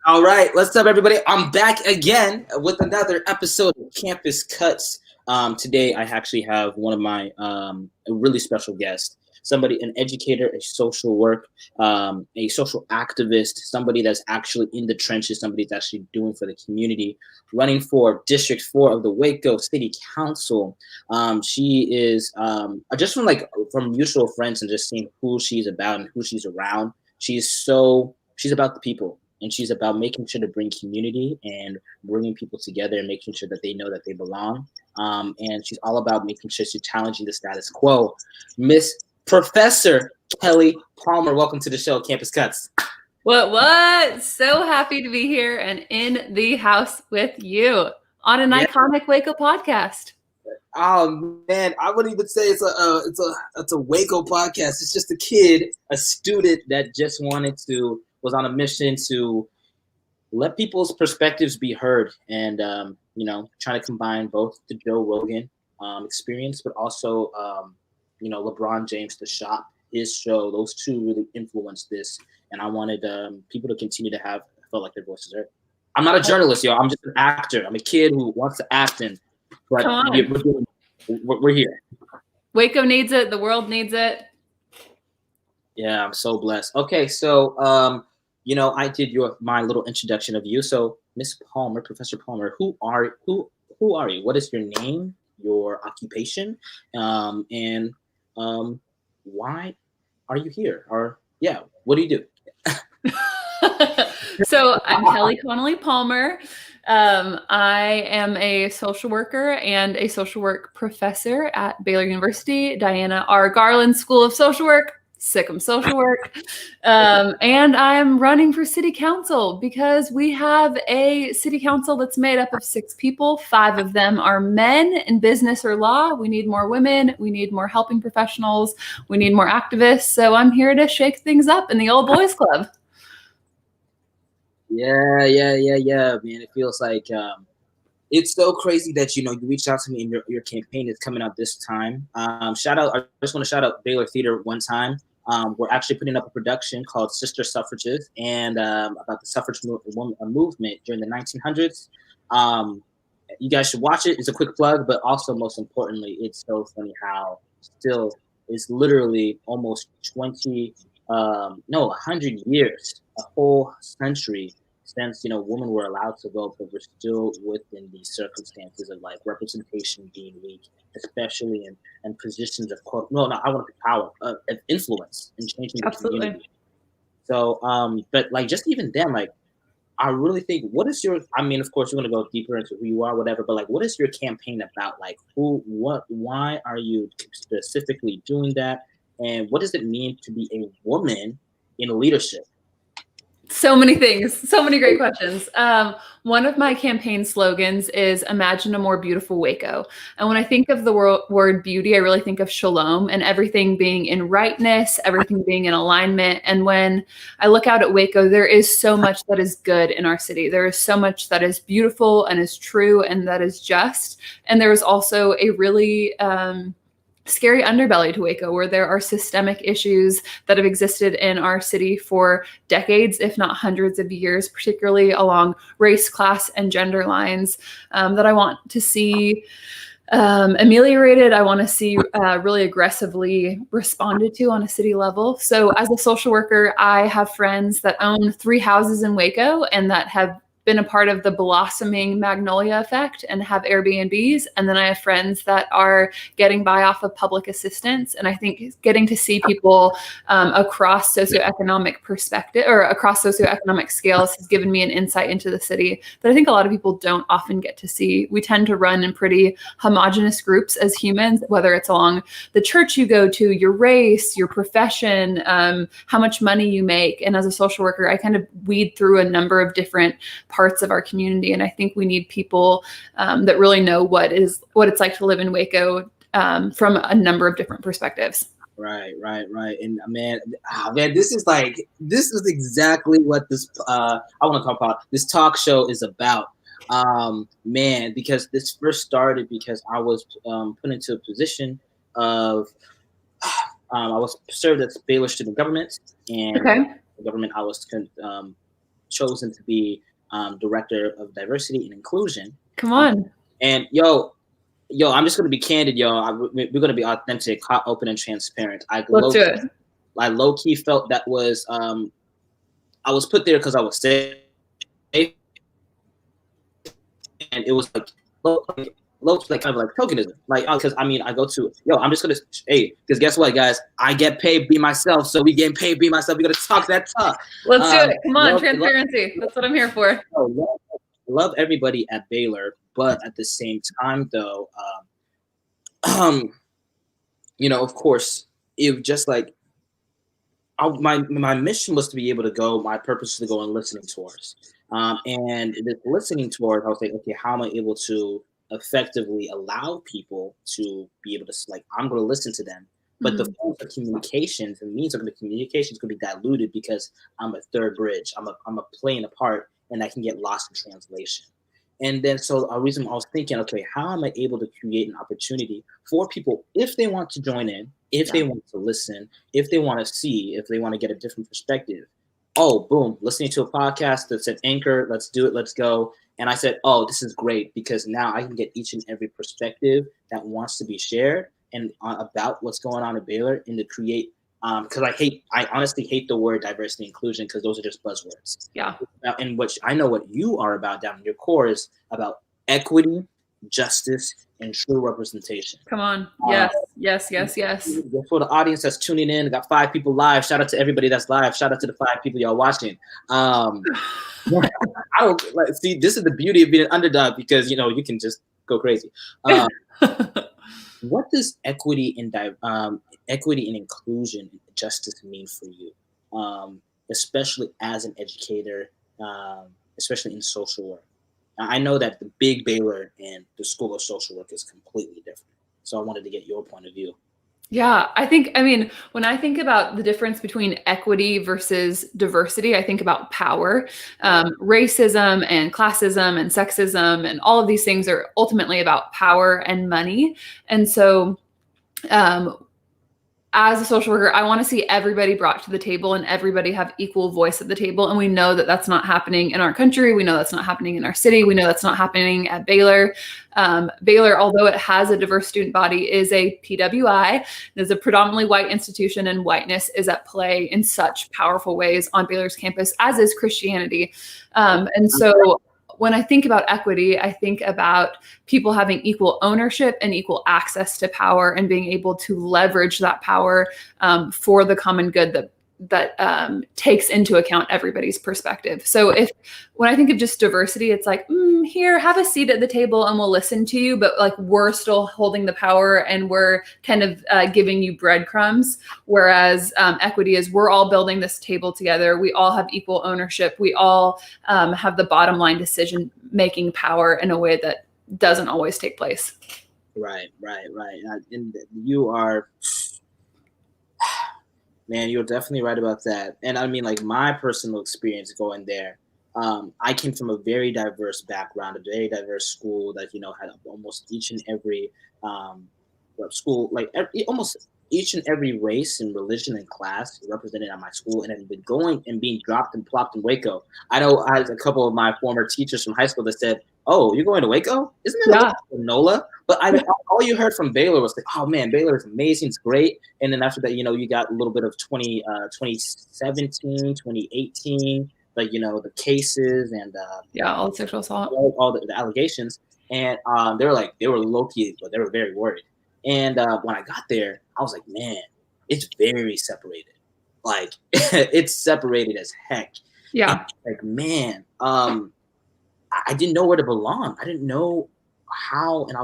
All right, what's up, everybody? I'm back again with another episode of Campus Cuts. Today, I actually have one of my a really special guest, somebody, an educator, a social work, a social activist, somebody that's actually in the trenches, somebody that's actually doing for the community, running for District 4 of the Waco City Council. She is just from mutual friends and just seeing who she's about and who she's around. She's about the people, and she's about making sure to bring community and bringing people together and making sure that they know that they belong. And she's all about making sure she's challenging the status quo. Miss Professor Kelly Palmer, welcome to the show, Campus Cuts. What? So happy to be here and in the house with you on an iconic Waco podcast. Oh man, I wouldn't even say it's a Waco podcast. It's just a kid, a student that just was on a mission to let people's perspectives be heard, and trying to combine both the Joe Rogan experience, but also LeBron James, The Shop, his show. Those two really influenced this, and I wanted people to continue to felt like their voices heard. I'm not a journalist, y'all. I'm just an actor. I'm a kid who wants to act, but we're here. Waco needs it. The world needs it. Yeah, I'm so blessed. Okay, so I did my little introduction of you. So, Miss Palmer, Professor Palmer, who are you? What is your name, your occupation, and why are you here? Or what do you do? So I'm Kelly Connolly Palmer. I am a social worker and a social work professor at Baylor University, Diana R. Garland School of Social Work. Sick'em social work. And I'm running for city council because we have a city council that's made up of 6 people. 5 of them are men in business or law. We need more women. We need more helping professionals. We need more activists. So I'm here to shake things up in the old boys club. Yeah, man. It feels like it's so crazy that you reached out to me and your campaign is coming out this time. Shout out! I just want to shout out Baylor Theater one time. We're actually putting up a production called Sister Suffrages, and about the suffrage movement during the 1900s. You guys should watch it. It's a quick plug, but also most importantly, it's so funny how still it's literally almost 100 years, a whole century since women were allowed to vote, but we're still within these circumstances of like representation being weak, especially in positions of I want to power of influence and changing the community. So, but like just even then, like I really think, what is your? I mean, of course, you're gonna go deeper into who you are, whatever. But like, what is your campaign about? Like, why are you specifically doing that? And what does it mean to be a woman in leadership? So many things, so many great questions. One of my campaign slogans is "Imagine a more beautiful Waco." And when I think of the word beauty, I really think of shalom and everything being in rightness, everything being in alignment. And when I look out at Waco, there is so much that is good in our city. There is so much that is beautiful and is true and that is just. And there is also a really scary underbelly to Waco, where there are systemic issues that have existed in our city for decades, if not hundreds of years, particularly along race, class, and gender lines, that I want to see ameliorated. I want to see really aggressively responded to on a city level. So as a social worker, I have friends that own 3 houses in Waco and that have been a part of the blossoming Magnolia effect and have Airbnbs. And then I have friends that are getting by off of public assistance. And I think getting to see people across socioeconomic perspective or across socioeconomic scales has given me an insight into the city that I think a lot of people don't often get to see. We tend to run in pretty homogenous groups as humans, whether it's along the church you go to, your race, your profession, how much money you make. And as a social worker, I kind of weed through a number of different parts of our community. And I think we need people that really know what it's like to live in Waco from a number of different perspectives. Right. And man, this is exactly what this I want to talk about. This talk show is about. Man, because this first started because I was put into a position of I was served as Baylor student government, and the government I was chosen to be director of diversity and inclusion. Come on. And I'm just gonna be candid, we're gonna be authentic, hot, open, and transparent. Let's do it. I low key felt that was I was put there because I was safe, and it was like low like kind of like tokenism, like because I mean I go to I'm just gonna because guess what, guys, I get paid be myself, so we getting paid be myself. We gotta talk that talk. Let's do it. Come on, transparency. That's what I'm here for. Love everybody at Baylor, but at the same time though, of course, it just like my mission was to be able to go. My purpose was to go on listening tours, and this listening tours, I was like, okay, how am I able to effectively allow people to be able to like, I'm going to listen to them, but the forms of communications and means of the communication is going to be diluted because I'm a third bridge. I'm a playing a part, and I can get lost in translation. And then so a reason I was thinking, okay, how am I able to create an opportunity for people if they want to join in, if they want to listen, if they want to see, if they want to get a different perspective. Oh, boom, listening to a podcast that said Anchor, let's do it, let's go. And I said, oh, this is great because now I can get each and every perspective that wants to be shared and about what's going on at Baylor and to create because I honestly hate the word diversity and inclusion because those are just buzzwords. Yeah. And which I know what you are about down in your core is about equity, justice, and true representation. Come on. Yes. For the audience that's tuning in, I got 5 people live. Shout out to everybody that's live. Shout out to the 5 people y'all watching. I don't see. This is the beauty of being an underdog because you can just go crazy. What does equity and inclusion and justice mean for you, especially as an educator, especially in social work? Now, I know that the big Baylor and the School of Social Work is completely different. So I wanted to get your point of view. Yeah, when I think about the difference between equity versus diversity, I think about power. Racism and classism and sexism and all of these things are ultimately about power and money. And so as a social worker, I want to see everybody brought to the table and everybody have equal voice at the table. And we know that that's not happening in our country. We know that's not happening in our city. We know that's not happening at Baylor. Baylor, although it has a diverse student body, is a PWI. It is a predominantly white institution, and whiteness is at play in such powerful ways on Baylor's campus, as is Christianity. And so when I think about equity, I think about people having equal ownership and equal access to power and being able to leverage that power for the common good that takes into account everybody's perspective. So when I think of just diversity, it's like, here, have a seat at the table and we'll listen to you, but like we're still holding the power and we're kind of giving you breadcrumbs. Whereas equity is we're all building this table together. We all have equal ownership. We all have the bottom line decision-making power in a way that doesn't always take place. Right. And you are... Man, you're definitely right about that. And I mean, like my personal experience going there, I came from a very diverse background, a very diverse school that, had almost each and every school, like almost each and every race and religion and class represented at my school. And then going and being dropped and plopped in Waco. I know I had a couple of my former teachers from high school that said, oh, you're going to Waco? Isn't that like NOLA? But all you heard from Baylor was like, oh man, Baylor is amazing, it's great. And then after that, you got a little bit of 2017, 2018, like, the cases and all the sexual assault, all the allegations. And they were low key, but they were very worried. And when I got there, I was like, man, it's very separated. Like it's separated as heck. Yeah. And, like, man, I didn't know where to belong. I didn't know how, and I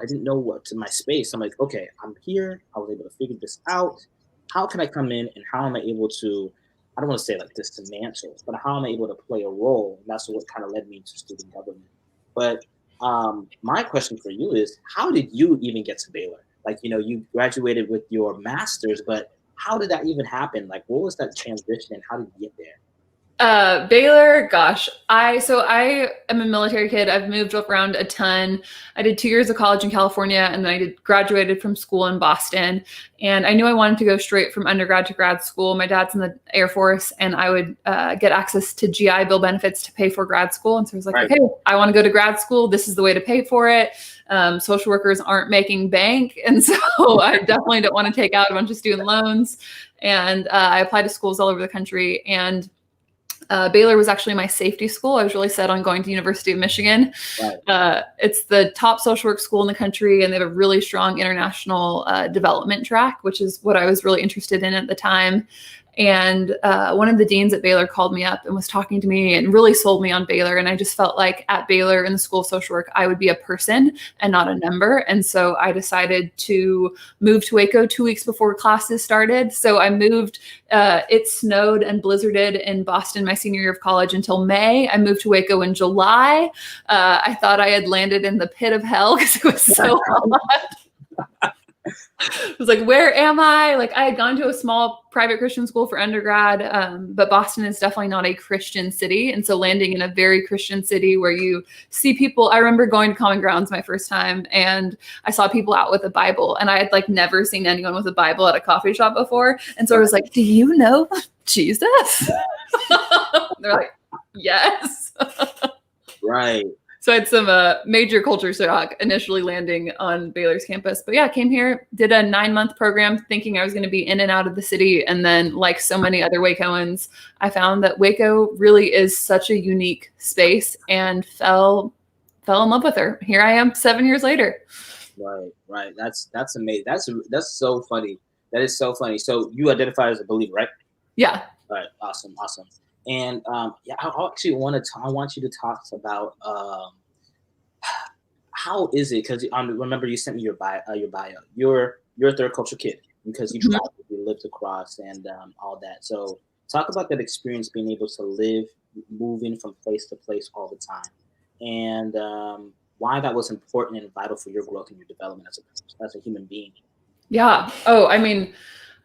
didn't know what to my space. I'm like, okay, I'm here. I was able to figure this out. How can I come in and how am I able to, I don't want to say like dismantle, but how am I able to play a role? And that's what kind of led me to student government. But my question for you is, how did you even get to Baylor? Like, you graduated with your master's, but how did that even happen? Like, what was that transition and how did you get there? Baylor, gosh, I am a military kid. I've moved around a ton. I did 2 years of college in California, and then I graduated from school in Boston. And I knew I wanted to go straight from undergrad to grad school. My dad's in the Air Force, and I would get access to GI Bill benefits to pay for grad school. And so I was like, Right. okay, I want to go to grad school. This is the way to pay for it. Social workers aren't making bank, and so I definitely don't want to take out a bunch of student loans. And I applied to schools all over the country, and Baylor was actually my safety school. I was really set on going to University of Michigan. Right. It's the top social work school in the country, and they have a really strong international development track, which is what I was really interested in at the time. And one of the deans at Baylor called me up and was talking to me and really sold me on Baylor. And I just felt like at Baylor in the School of Social Work, I would be a person and not a number. And so I decided to move to Waco 2 weeks before classes started. So I moved, it snowed and blizzarded in Boston my senior year of college until May. I moved to Waco in July. I thought I had landed in the pit of hell because it was so hot. I was like, where am I? Like, I had gone to a small private Christian school for undergrad, but Boston is definitely not a Christian city. And so landing in a very Christian city where you see people, I remember going to Common Grounds my first time, and I saw people out with a Bible, and I had like never seen anyone with a Bible at a coffee shop before. And so I was like, do you know Jesus? They're like, yes. Right. So I had some major culture shock initially landing on Baylor's campus. But yeah, I came here, did a 9-month program thinking I was going to be in and out of the city. And then like so many other Wacoans, I found that Waco really is such a unique space and fell in love with her. Here I am 7 years later. Right. That's amazing. That's so funny. That is so funny. So you identify as a believer, right? Yeah. All right. Awesome. And yeah, I want you to talk about how is it? Because remember you sent me your bio. You're a third culture kid because you traveled, you lived across, and all that. So talk about that experience, being able to live, moving from place to place all the time, and why that was important and vital for your growth and your development as a human being. Yeah. Oh, I mean,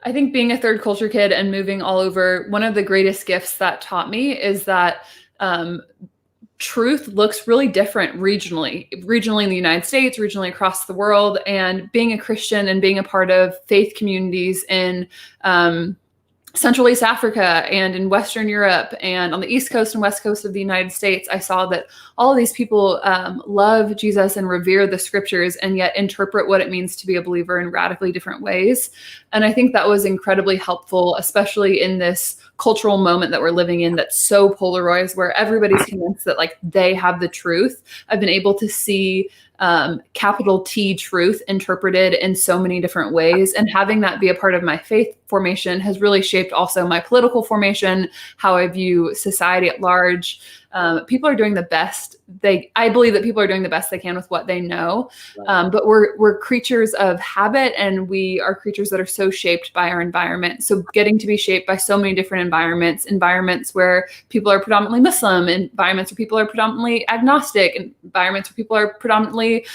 I think being a third culture kid and moving all over, one of the greatest gifts that taught me is that truth looks really different regionally in the United States, regionally across the world. And being a Christian and being a part of faith communities in Central East Africa and in Western Europe and on the East Coast and West Coast of the United States, I saw that all of these people love Jesus and revere the scriptures and yet interpret what it means to be a believer in radically different ways. And I think that was incredibly helpful, especially in this cultural moment that we're living in that's so polarized, where everybody's convinced that like they have the truth. I've been able to see capital T truth interpreted in so many different ways. And having that be a part of my faith formation has really shaped also my political formation, how I view society at large. People are doing the best I believe that people are doing the best they can with what they know. But we're creatures of habit, and we are creatures that are so shaped by our environment. So getting to be shaped by so many different environments where people are predominantly Muslim, environments where people are predominantly agnostic, environments where people are predominantly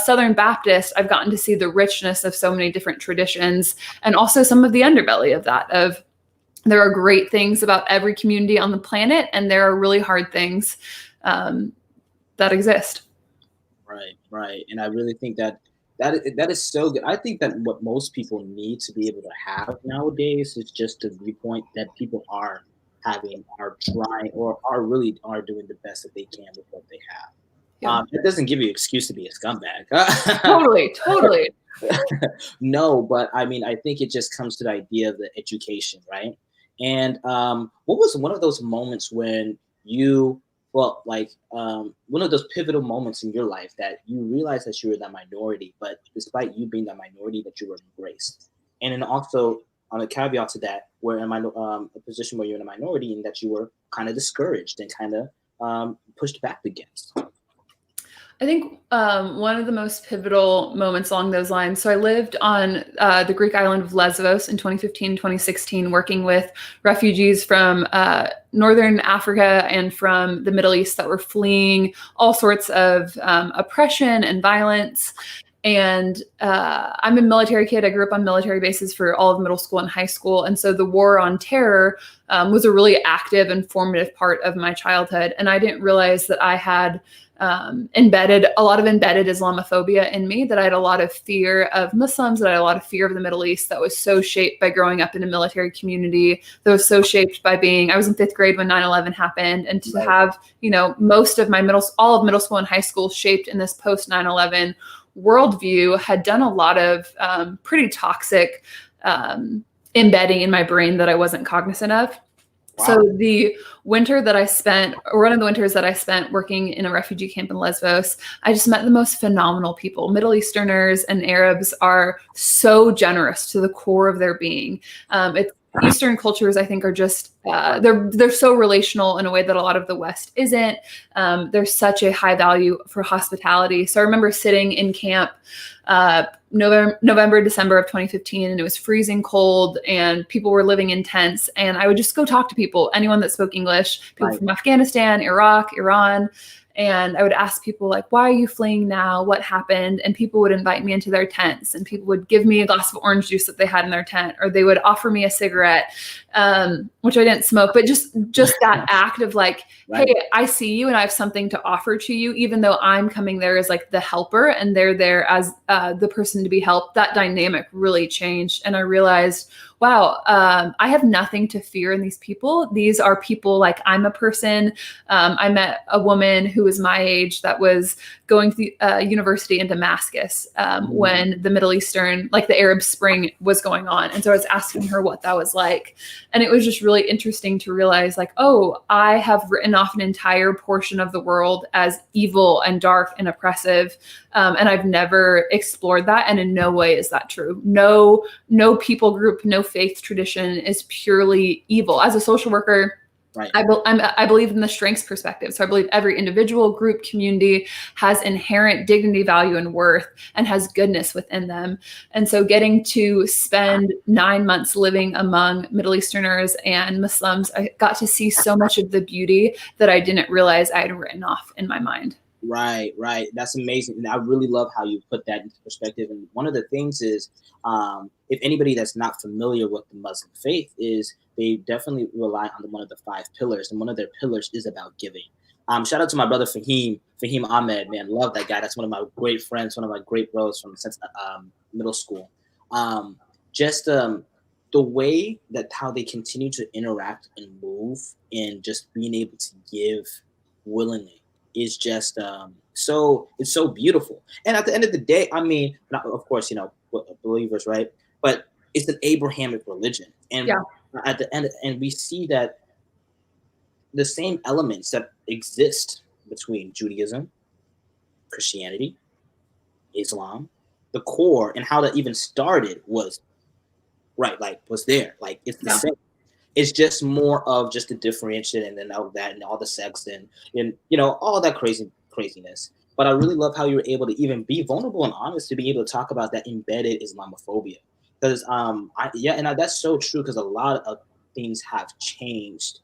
Southern Baptist. I've gotten to see the richness of so many different traditions, and also some of the underbelly of that, there are great things about every community on the planet, and there are really hard things that exist. Right. And I really think that is so good. I think that what most people need to be able to have nowadays is just a viewpoint that people are trying, or are doing the best that they can with what they have. Yeah. It doesn't give you an excuse to be a scumbag. Totally. No, but I mean, I think it just comes to the idea of the education, right? And what was one of those moments when one of those pivotal moments in your life that you realized that you were that minority, but despite you being that minority, that you were embraced? And then also on a caveat to that, where in a position where you're in a minority and that you were kind of discouraged and kind of pushed back against. I think one of the most pivotal moments along those lines. So I lived on the Greek island of Lesbos in 2015, 2016, working with refugees from Northern Africa and from the Middle East that were fleeing all sorts of oppression and violence. And I'm a military kid. I grew up on military bases for all of middle school and high school. And so the war on terror was a really active and formative part of my childhood. And I didn't realize that I had embedded Islamophobia in me, that I had a lot of fear of Muslims, that I had a lot of fear of the Middle East, that was so shaped by growing up in a military community, that was so shaped by I was in 5th grade when 9/11 happened. And to have, most of all of middle school and high school shaped in this post 9/11 worldview had done a lot of pretty toxic embedding in my brain that I wasn't cognizant of. Wow. So one of the winters that I spent working in a refugee camp in Lesbos, I just met the most phenomenal people. Middle Easterners and Arabs are so generous to the core of their being. Eastern cultures, I think, are just they're so relational in a way that a lot of the West isn't. There's such a high value for hospitality. So I remember sitting in camp November, December of 2015, and it was freezing cold and people were living in tents, and I would just go talk to people, anyone that spoke English, people from Afghanistan, Iraq, Iran. And I would ask people, like, why are you fleeing now? What happened? And people would invite me into their tents, and people would give me a glass of orange juice that they had in their tent, or they would offer me a cigarette, which I didn't smoke, but just that act of like, hey, I see you and I have something to offer to you, even though I'm coming there as like the helper and they're there as the person to be helped. That dynamic really changed. And I realized, wow, I have nothing to fear in these people. These are people like I'm a person. I met a woman who was my age that was going to university in Damascus when the Middle Eastern, like the Arab Spring was going on. And so I was asking her what that was like. And it was just really interesting to realize, like, oh, I have written off an entire portion of the world as evil and dark and oppressive. And I've never explored that. And in no way is that true. No people group, no faith tradition is purely evil. As a social worker, I believe in the strengths perspective. So I believe every individual, group, community has inherent dignity, value, and worth, and has goodness within them. And so getting to spend 9 months living among Middle Easterners and Muslims, I got to see so much of the beauty that I didn't realize I had written off in my mind. Right. That's amazing. And I really love how you put that into perspective. And one of the things is, if anybody that's not familiar with the Muslim faith, is they definitely rely on one of the 5 pillars. And one of their pillars is about giving. Shout out to my brother, Fahim Ahmed, man. Love that guy. That's one of my great friends, one of my great bros from since middle school. The way that how they continue to interact and move and just being able to give willingly is just it's so beautiful. And at the end of the day, I mean, of course, believers, right? But it's an Abrahamic religion, and at the end, and we see that the same elements that exist between Judaism, Christianity, Islam, the core, and how that even started was there. Like it's the same. It's just more of just the differentiation and then all that and all the sex and all that craziness. But I really love how you were able to even be vulnerable and honest to be able to talk about that embedded Islamophobia. Because that's so true, because a lot of things have changed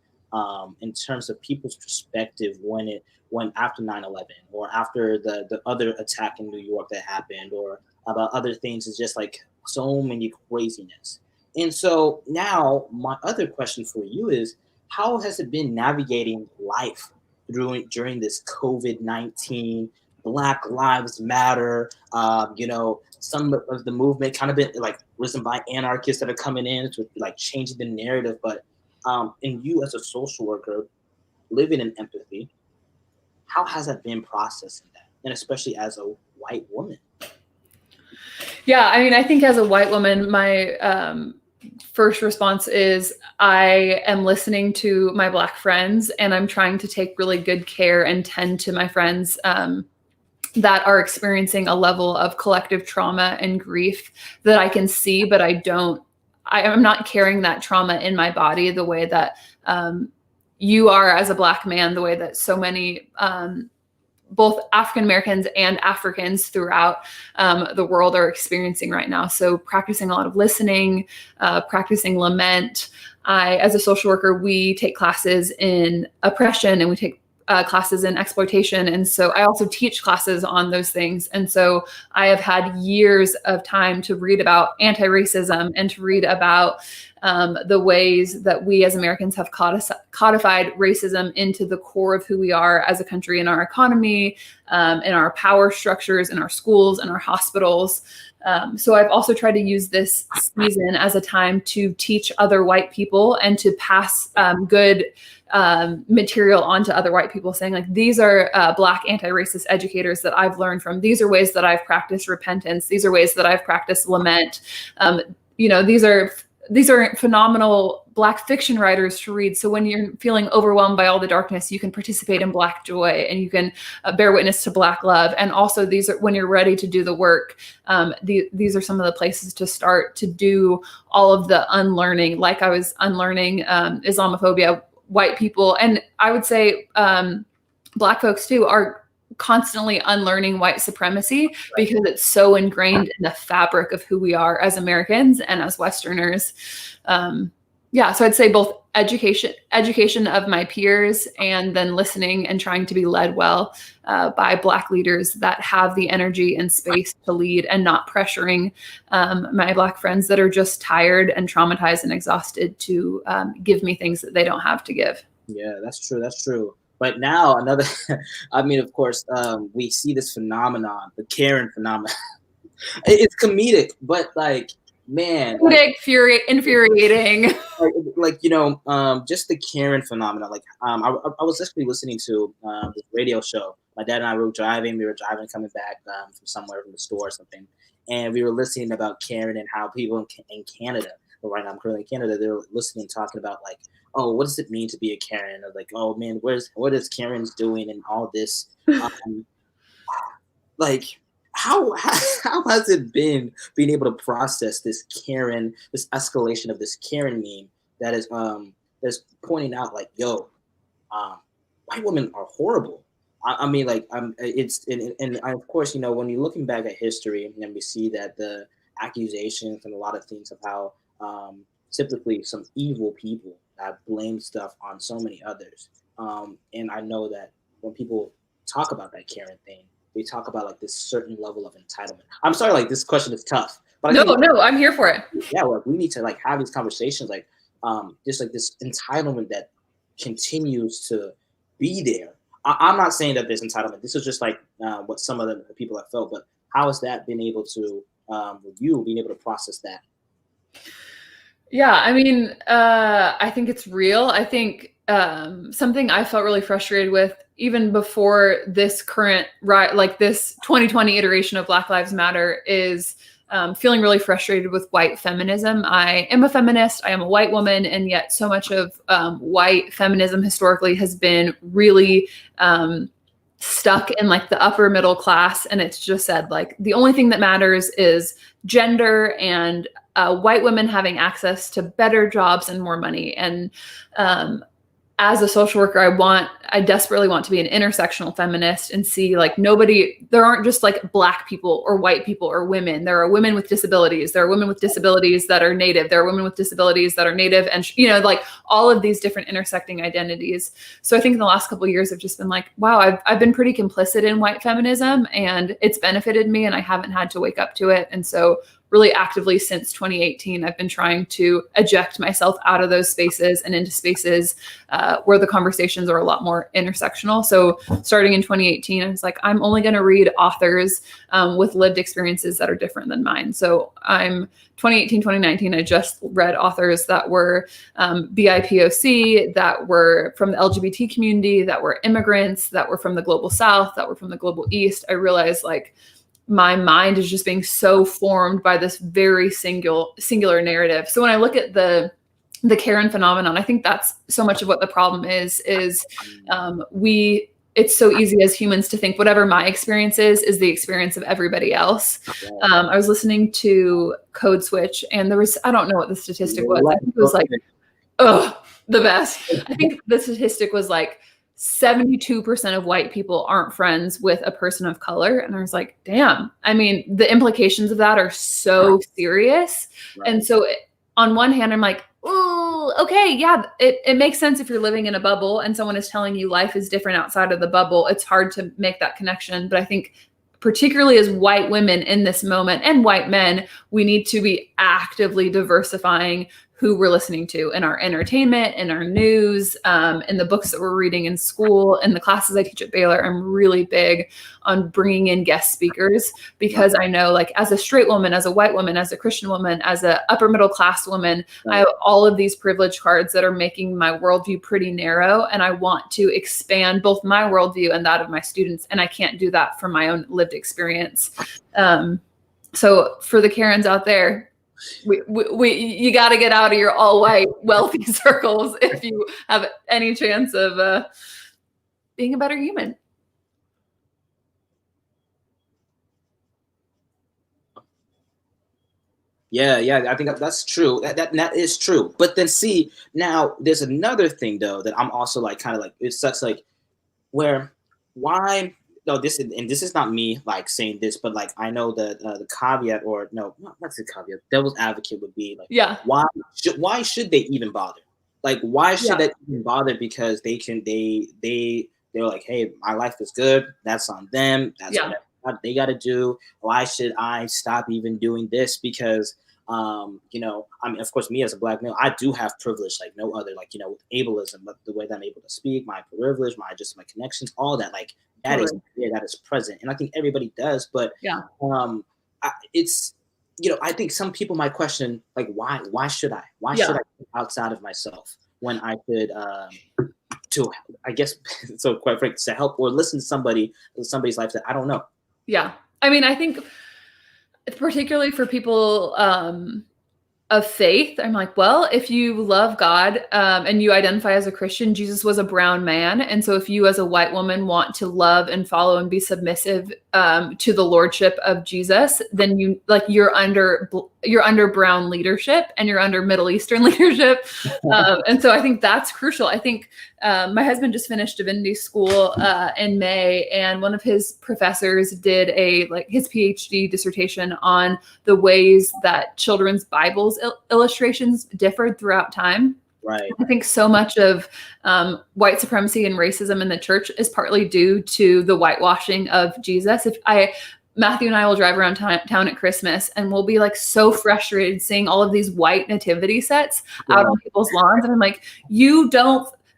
in terms of people's perspective when after 9/11 or after the other attack in New York that happened, or about other things. It's just like so many craziness. And so now my other question for you is, how has it been navigating life during this COVID-19, Black Lives Matter, some of the movement kind of been like risen by anarchists that are coming in to like changing the narrative. But and you as a social worker living in empathy, how has that been processing that? And especially as a white woman? Yeah, I mean, I think as a white woman, my first response is I am listening to my Black friends, and I'm trying to take really good care and tend to my friends that are experiencing a level of collective trauma and grief that I can see, but I'm not carrying that trauma in my body the way that you are as a Black man, the way that so many both African Americans and Africans throughout the world are experiencing right now. So practicing a lot of listening, practicing lament. As a social worker, we take classes in oppression, and we take classes in exploitation. And so I also teach classes on those things. And so I have had years of time to read about anti-racism and to read about the ways that we as Americans have codified racism into the core of who we are as a country, in our economy, in our power structures, in our schools, in our hospitals. So I've also tried to use this season as a time to teach other white people and to pass good material onto other white people, saying like, these are Black anti-racist educators that I've learned from. These are ways that I've practiced repentance. These are ways that I've practiced lament. These are phenomenal Black fiction writers to read. So when you're feeling overwhelmed by all the darkness, you can participate in Black joy, and you can bear witness to Black love. And also, these are, when you're ready to do the work, these are some of the places to start to do all of the unlearning. Like I was unlearning Islamophobia. White people, and I would say Black folks too, are constantly unlearning white supremacy because it's so ingrained in the fabric of who we are as Americans and as Westerners. So I'd say both education of my peers, and then listening and trying to be led well by Black leaders that have the energy and space to lead, and not pressuring my Black friends that are just tired and traumatized and exhausted to give me things that they don't have to give. Yeah, that's true. That's true. But now another, I mean, of course, we see this phenomenon, the Karen phenomenon. It's comedic, but like, man, infuriating. Just the Karen phenomenon. Like, I was actually listening to this radio show. My dad and I were driving. We were driving, coming back from somewhere, from the store or something, and we were listening about Karen and how people in Canada, right now I'm currently in Canada, they were listening, talking about like, oh, what does it mean to be a Karen? Or like, oh man, what is Karen's doing and all this? Like, how has it been being able to process this Karen, this escalation of this Karen meme that is that's pointing out like, yo, white women are horrible. I mean, like, of course, when you're looking back at history, and we see that the accusations and a lot of things of how typically some evil people blame stuff on so many others. And I know that when people talk about that Karen thing, they talk about like this certain level of entitlement. I'm sorry, like this question is tough, but no, I'm here for it. Yeah, like we need to like have these conversations, like just like this entitlement that continues to be there. I'm not saying that there's entitlement. This is just like what some of the people have felt, but how has that been able to being able to process that? Yeah, I mean, I think it's real. I think something I felt really frustrated with even before this current, like this 2020 iteration of Black Lives Matter, is feeling really frustrated with white feminism. I am a feminist. I am a white woman. And yet so much of white feminism historically has been really stuck in like the upper middle class. And it's just said like, the only thing that matters is gender and white women having access to better jobs and more money. And as a social worker, I desperately want to be an intersectional feminist and see like there aren't just like Black people or white people or women. There are women with disabilities. There are women with disabilities that are Native. There are women with disabilities that are Native, and like all of these different intersecting identities. So I think in the last couple of years, I've just been like, wow, I've been pretty complicit in white feminism, and it's benefited me, and I haven't had to wake up to it. And so really actively since 2018, I've been trying to eject myself out of those spaces and into spaces where the conversations are a lot more intersectional. So starting in 2018, I was like, I'm only going to read authors with lived experiences that are different than mine. So 2018, 2019, I just read authors that were BIPOC, that were from the LGBT community, that were immigrants, that were from the global South, that were from the global East. I realized like, my mind is just being so formed by this very singular narrative. So when I look at the Karen phenomenon, I think that's so much of what the problem is it's so easy as humans to think whatever my experience is the experience of everybody else. I was listening to Code Switch, and I don't know what the statistic was. I think it was like, the best. I think the statistic was like 72% of white people aren't friends with a person of color. And I was like, damn, I mean, the implications of that are so serious. Right. And so on one hand, I'm like, oh, well, okay, yeah, it makes sense if you're living in a bubble and someone is telling you life is different outside of the bubble. It's hard to make that connection. But I think particularly as white women in this moment and white men, we need to be actively diversifying who we're listening to in our entertainment, in our news, in the books that we're reading in school, in the classes I teach at Baylor. I'm really big on bringing in guest speakers because I know, like, as a straight woman, as a white woman, as a Christian woman, as a upper middle class woman, I have all of these privilege cards that are making my worldview pretty narrow. And I want to expand both my worldview and that of my students. And I can't do that from my own lived experience. So for the Karens out there, you got to get out of your all white wealthy circles if you have any chance of being a better human. Yeah, I think that's true. That is true. But then see, now there's another thing though that I'm also like kind of like, it sucks, like, where why no, this is not me like saying this, but like I know that the caveat, or no, not the caveat, devil's advocate would be like, Yeah. why should they even bother? Like, why should Yeah. they even bother? Because they're like, hey, my life is good. That's on them. That's Yeah. what they got to do. Why should I stop even doing this? Because you know, I mean, of course, me as a black male, I do have privilege like no other, like, you know, with ableism, but the way that I'm able to speak, my privilege, my connections, all that, like that is there, that is present, and I think everybody does. But Yeah. it's, you know, I think some people might question, like, why should I should I think outside of myself when I could to, I guess, so quite frankly, to help or listen to somebody's life that I don't know. Yeah, I mean, I think particularly for people of faith, I'm like, well, if you love God and you identify as a Christian, Jesus was a brown man. And so if you as a white woman want to love and follow and be submissive to the lordship of Jesus, then you're under brown leadership and you're under Middle Eastern leadership. And so I think that's crucial. I think my husband just finished divinity school in May, and one of his professors did his PhD dissertation on the ways that children's Bibles illustrations differed throughout time. Right. I think so much of white supremacy and racism in the church is partly due to the whitewashing of Jesus. Matthew and I will drive around town at Christmas, and we'll be like so frustrated seeing all of these white nativity sets out on people's lawns. And I'm like,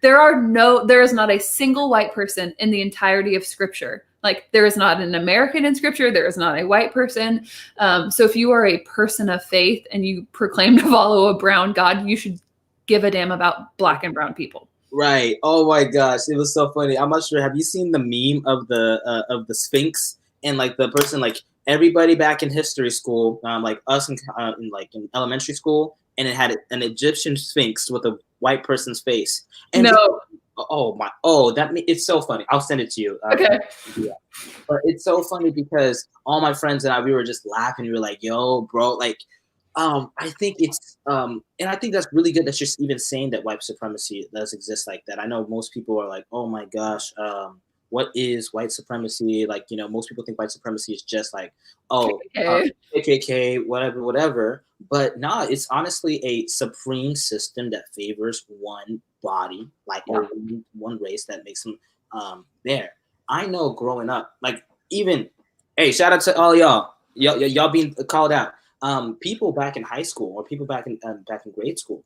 there is not a single white person in the entirety of Scripture. Like, there is not an American in Scripture. There is not a white person. So if you are a person of faith and you proclaim to follow a brown God, you should give a damn about black and brown people. Right. Oh my gosh, it was so funny. I'm not sure. Have you seen the meme of the Sphinx, and like the person, like everybody back in history school, like us in elementary school, and it had an Egyptian Sphinx with a white person's face. And it's so funny. I'll send it to you. Okay. Yeah. But it's so funny because all my friends and I, we were just laughing. We were like, yo, bro, like, I think it's, and I think that's really good that you're even saying that white supremacy does exist like that. I know most people are like, oh my gosh, what is white supremacy? Like, you know, most people think white supremacy is just like, KKK, whatever. But no, it's honestly a supreme system that favors one body, like or one race that makes them there. I know growing up, like, even, hey, shout out to all y'all being called out. People back in high school or people back in grade school,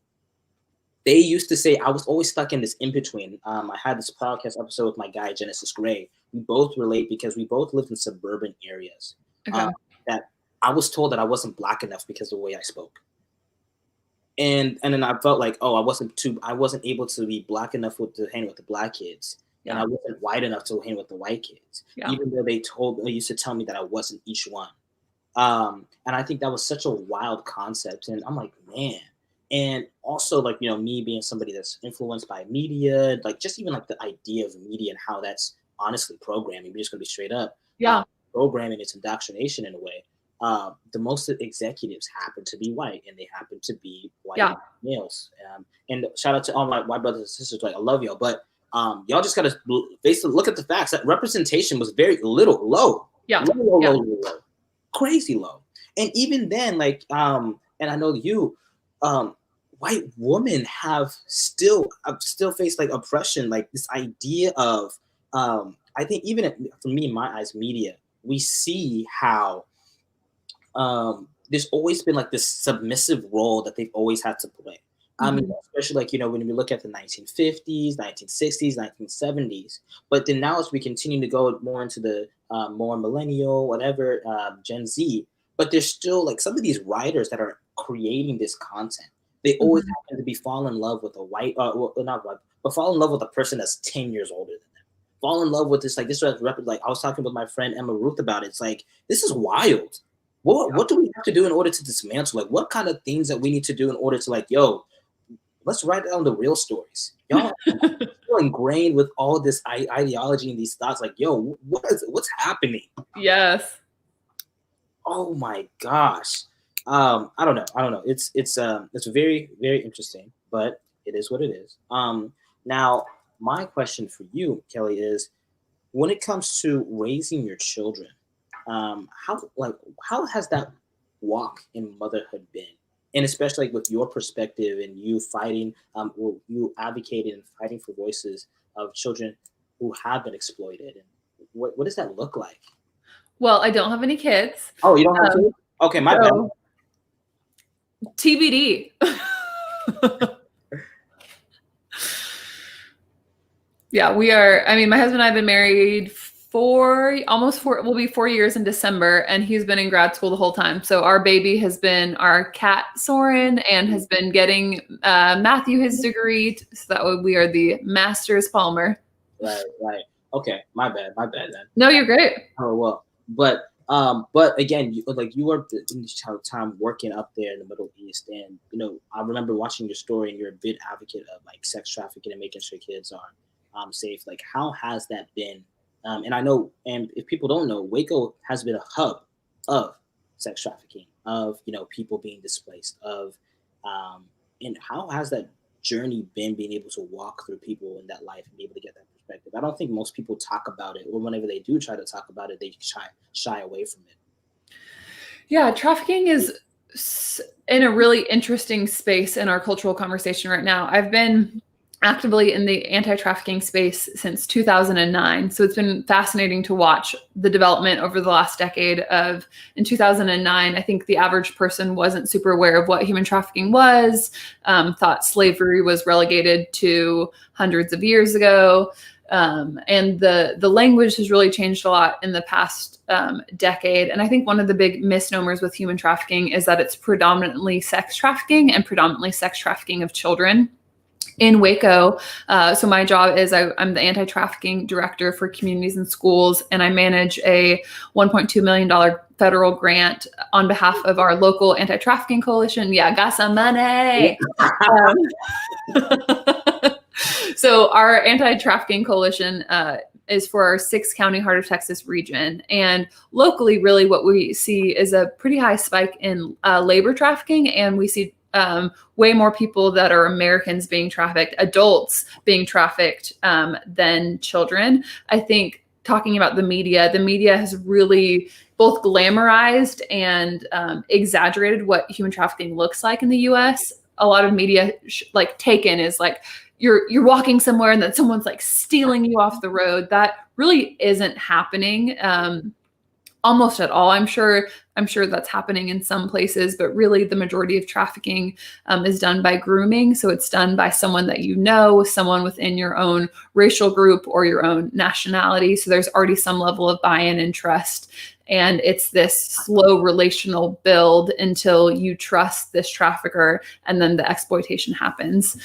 they used to say, I was always stuck in this in between. I had this podcast episode with my guy Genesis Gray. We both relate because we both lived in suburban areas. Okay. That I was told that I wasn't black enough because of the way I spoke, and then I felt like, oh, I wasn't able to be black enough to hang with the black kids. And I wasn't white enough to hang with the white kids, even though they used to tell me that I wasn't each one. And I think that was such a wild concept. And I'm like, man. And also, like, you know, me being somebody that's influenced by media, like just even like the idea of media and how that's honestly programming. We're just gonna be straight up. Programming, it's indoctrination in a way. The most executives happen to be white, and they happen to be white males. And shout out to all my white brothers and sisters. Like, I love y'all, but y'all just gotta basically look at the facts. That representation was very low. Low. Crazy low. And even then, like, and I know you, white women have still faced like oppression, like this idea of I think even for me in my eyes, media, we see how there's always been like this submissive role that they've always had to play. I mean, especially like, when we look at the 1950s, 1960s, 1970s, but then now as we continue to go more into the more millennial, whatever, Gen Z, but there's still like some of these writers that are creating this content. They always happen to be fall in love with a white, well, not white, but fall in love with a person that's 10 years older than them. Fall in love with this, like like I was talking with my friend Emma Ruth about it. It's like, this is wild. What do we have to do in order to dismantle? Like, what kind of things that we need to do in order to like, yo, let's write down the real stories. Y'all are still ingrained with all this ideology and these thoughts. Like, yo, what's happening? Yes. Oh my gosh. I don't know. It's very, very interesting, but it is what it is. Now my question for you, Kelly, is when it comes to raising your children, how has that walk in motherhood been? And especially like with your perspective and you fighting, or you advocating and fighting for voices of children who have been exploited, and what does that look like? Well, I don't have any kids. Oh, you don't have kids? Okay, my bad. TBD. Yeah, we are. I mean, my husband and I have been married we'll be 4 years in December, and he's been in grad school the whole time. So our baby has been our cat Soren, and has been getting Matthew his degree, so that way we are the Masters Palmer. Right. Okay, my bad then. No, you're great. Oh well, but again, you were in this time working up there in the Middle East, and I remember watching your story, and you're a big advocate of like sex trafficking and making sure kids are safe. Like, how has that been? And I know, and if people don't know, Waco has been a hub of sex trafficking, of people being displaced, and how has that journey been, being able to walk through people in that life and be able to get that perspective? I don't think most people talk about it, or whenever they do try to talk about it, they shy away from it. Yeah, trafficking is in a really interesting space in our cultural conversation right now. I've been actively in the anti-trafficking space since 2009. So it's been fascinating to watch the development over the last decade. In 2009, I think the average person wasn't super aware of what human trafficking was, thought slavery was relegated to hundreds of years ago. And the language has really changed a lot in the past decade. And I think one of the big misnomers with human trafficking is that it's predominantly sex trafficking, and predominantly sex trafficking of children. In Waco, so my job is I'm the anti-trafficking director for communities and schools, and I manage a $1.2 million federal grant on behalf of our local anti-trafficking coalition. Yeah, got some money. So our anti-trafficking coalition is for our 6-county Heart of Texas region. And locally, really what we see is a pretty high spike in labor trafficking, and we see way more people that are Americans being trafficked, adults being trafficked than children. I think talking about the media has really both glamorized and exaggerated what human trafficking looks like in the U.S. A lot of media taken is like you're walking somewhere and then someone's like stealing you off the road. That really isn't happening almost at all. I'm sure that's happening in some places, but really the majority of trafficking is done by grooming. So it's done by someone that someone within your own racial group or your own nationality. So there's already some level of buy-in and trust. And it's this slow relational build until you trust this trafficker, and then the exploitation happens.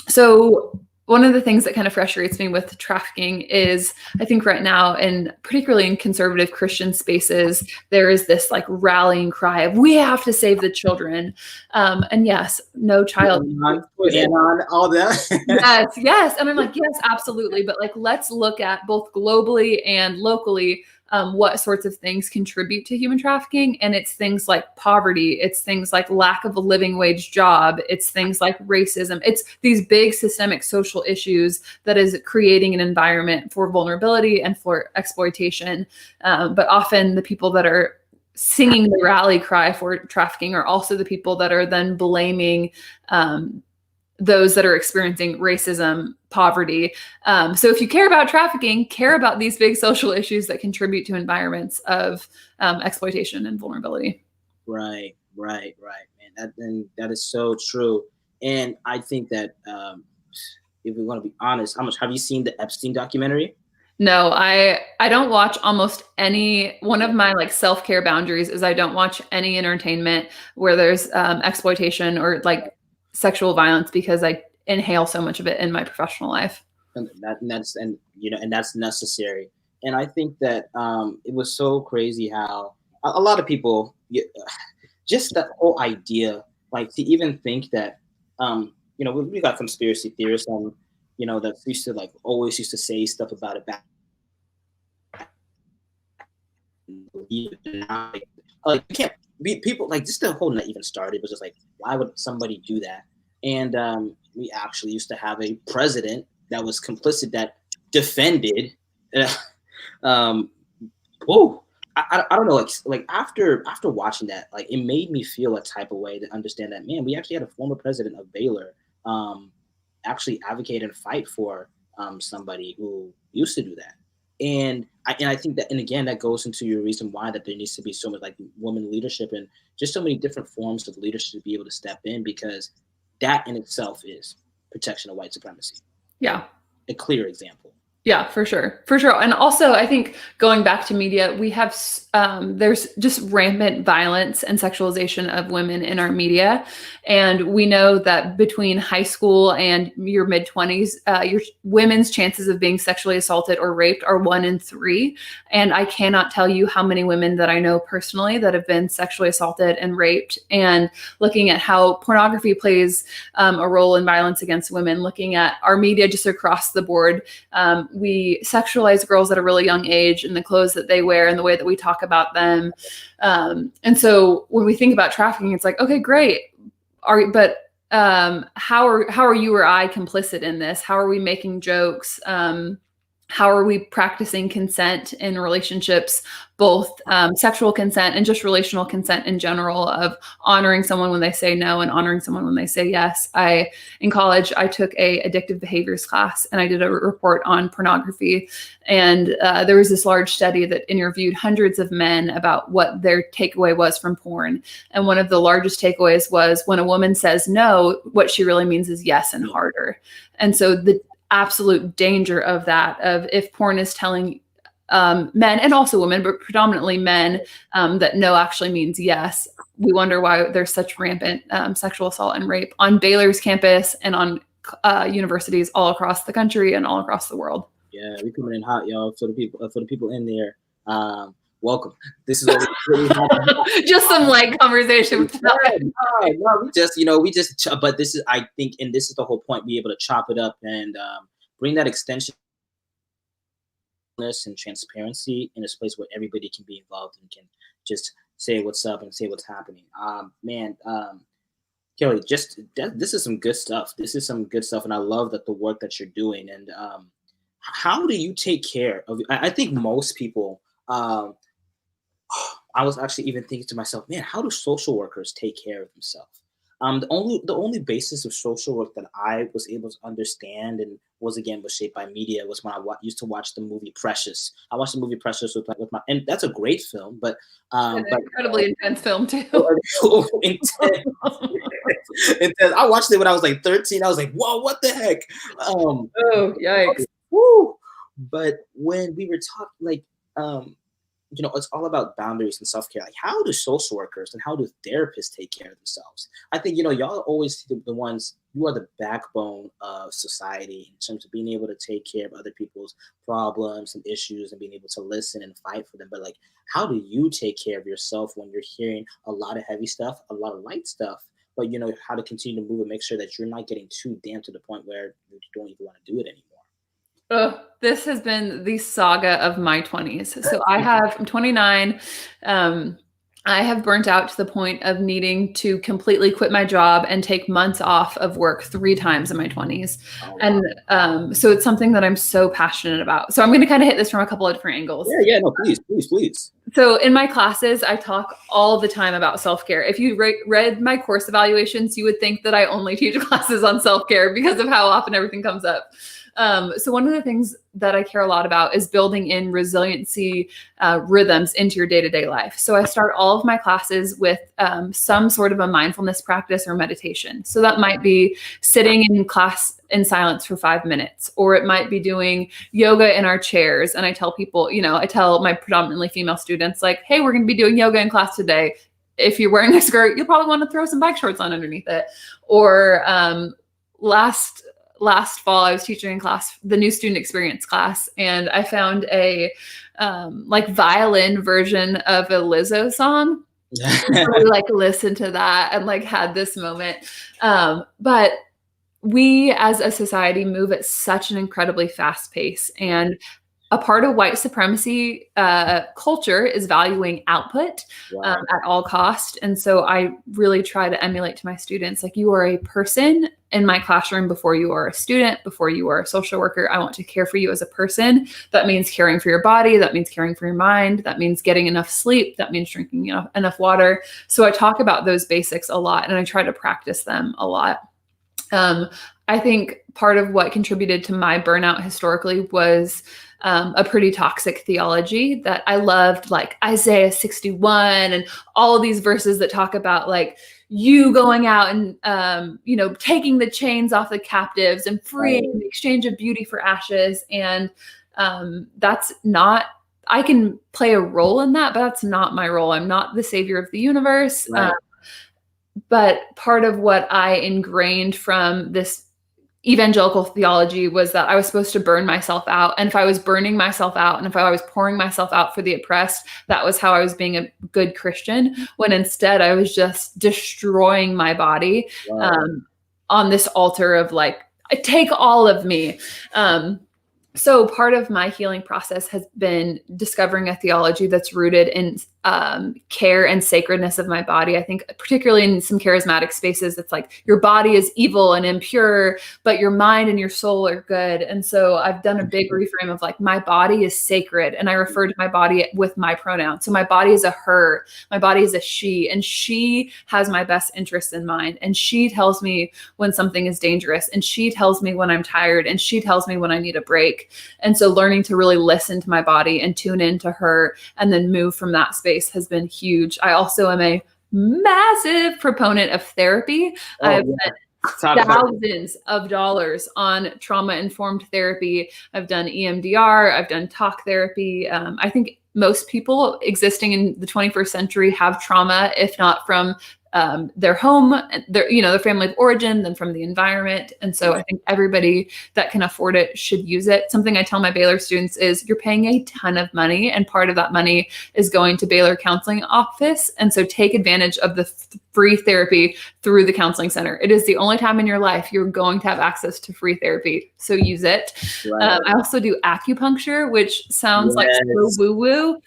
So one of the things that kind of frustrates me with trafficking is, I think right now, and particularly in conservative Christian spaces, there is this like rallying cry of we have to save the children. And yes, no child. On all that. Yes. And I'm like, yes, absolutely. But like, let's look at both globally and locally what sorts of things contribute to human trafficking. And it's things like poverty. It's things like lack of a living wage job. It's things like racism. It's these big systemic social issues that is creating an environment for vulnerability and for exploitation. But often the people that are singing the rally cry for trafficking are also the people that are then blaming those that are experiencing racism, poverty. So if you care about trafficking, care about these big social issues that contribute to environments of exploitation and vulnerability. Right, man. That is so true. And I think that if we want to be honest, how much have you seen the Epstein documentary? No, I don't watch almost any. One of my like self-care boundaries is I don't watch any entertainment where there's exploitation or like sexual violence because I inhale so much of it in my professional life. And that's necessary. And I think that it was so crazy how a lot of people just that whole idea, like to even think that we got conspiracy theorists that used to like always used to say stuff about it back. Like you can't be people like just the whole night even started was just like why would somebody do that? And we actually used to have a president that was complicit that defended. Um, whoa, I don't know like after watching that like it made me feel a type of way to understand that man we actually had a former president of Baylor actually advocate and fight for somebody who used to do that. And I think that, and again, that goes into your reason why that there needs to be so much like women leadership and just so many different forms of leadership to be able to step in because that in itself is protection of white supremacy. Yeah. A clear example. Yeah, for sure. For sure. And also, I think going back to media, we have, there's just rampant violence and sexualization of women in our media. And we know that between high school and your mid 20s, your women's chances of being sexually assaulted or raped are 1 in 3. And I cannot tell you how many women that I know personally that have been sexually assaulted and raped. And looking at how pornography plays a role in violence against women, looking at our media just across the board, we sexualize girls at a really young age and the clothes that they wear and the way that we talk about them. And so when we think about trafficking, it's like, okay, great. How are you or I complicit in this? How are we making jokes? How are we practicing consent in relationships, both sexual consent and just relational consent in general, of honoring someone when they say no and honoring someone when they say yes? In college, I took a addictive behaviors class and I did a report on pornography. And there was this large study that interviewed hundreds of men about what their takeaway was from porn. And one of the largest takeaways was when a woman says no, what she really means is yes and harder. And so the absolute danger of that, of if porn is telling men and also women, but predominantly men, that no actually means yes, we wonder why there's such rampant sexual assault and rape on Baylor's campus and on universities all across the country and all across the world. Yeah, we coming in hot, y'all. For the people in there, welcome. This is what really just some light conversation. But this is, I think, and this is the whole point: be able to chop it up and bring that extension and transparency in a place where everybody can be involved and can just say what's up and say what's happening. Kelly, this is some good stuff. This is some good stuff, and I love that the work that you're doing. And how do you take care of? I think most people. I was actually even thinking to myself, man, how do social workers take care of themselves? The only basis of social work that I was able to understand and was shaped by media was when I used to watch the movie Precious. I watched the movie Precious with my, and that's a great film, but incredibly intense film too. Intense. I watched it when I was like 13. I was like, whoa, what the heck? Oh, yikes. Woo. But when we were talking, it's all about boundaries and self-care. Like, how do social workers and how do therapists take care of themselves? I think, y'all are always the ones, you are the backbone of society in terms of being able to take care of other people's problems and issues and being able to listen and fight for them. But like, how do you take care of yourself when you're hearing a lot of heavy stuff, a lot of light stuff, but how to continue to move and make sure that you're not getting too damn to the point where you don't even want to do it anymore? Oh, this has been the saga of my 20s. So I'm 29. I have burnt out to the point of needing to completely quit my job and take months off of work 3 times in my 20s. Oh, wow. And so it's something that I'm so passionate about. So I'm going to kind of hit this from a couple of different angles. Yeah, no, please. So in my classes, I talk all the time about self-care. If you read my course evaluations, you would think that I only teach classes on self-care because of how often everything comes up. So one of the things that I care a lot about is building in resiliency rhythms into your day-to-day life. So I start all of my classes with some sort of a mindfulness practice or meditation. So that might be sitting in class in silence for 5 minutes, or it might be doing yoga in our chairs. And I tell people, I tell my predominantly female students, like, hey, we're going to be doing yoga in class today. If you're wearing a skirt, you'll probably want to throw some bike shorts on underneath it. Or last fall, I was teaching in class, the new student experience class, and I found a violin version of a Lizzo song. Really listened to that and had this moment. But we as a society move at such an incredibly fast pace, and a part of white supremacy culture is valuing output at all cost. And so I really try to emulate to my students, you are a person in my classroom before you are a student, before you are a social worker. I want to care for you as a person. That means caring for your body. That means caring for your mind. That means getting enough sleep. That means drinking enough water. So I talk about those basics a lot, and I try to practice them a lot. I think part of what contributed to my burnout historically was a pretty toxic theology that I loved, like Isaiah 61 and all of these verses that talk about you going out and, taking the chains off the captives and freeing the exchange of beauty for ashes. And that's not, I can play a role in that, but that's not my role. I'm not the savior of the universe. Right. But part of what I ingrained from this evangelical theology was that I was supposed to burn myself out. And if I was burning myself out, and if I was pouring myself out for the oppressed, that was how I was being a good Christian, when instead I was just destroying my body on this altar of take all of me. So part of my healing process has been discovering a theology that's rooted in care and sacredness of my body. I think particularly in some charismatic spaces, it's your body is evil and impure, but your mind and your soul are good. And so I've done a big reframe of my body is sacred, and I refer to my body with my pronoun. So my body is a her, my body is a she, and she has my best interests in mind. And she tells me when something is dangerous, and she tells me when I'm tired, and she tells me when I need a break. And so learning to really listen to my body and tune into her and then move from that space has been huge. I also am a massive proponent of therapy. I've spent thousands of dollars on trauma-informed therapy. I've done EMDR. I've done talk therapy. I think most people existing in the 21st century have trauma, if not from their home, their family of origin, then from the environment. And so I think everybody that can afford it should use it. Something I tell my Baylor students is you're paying a ton of money, and part of that money is going to Baylor Counseling Office. And so take advantage of the free therapy through the counseling center. It is the only time in your life you're going to have access to free therapy. So use it. Right. I also do acupuncture, which sounds like so woo-woo.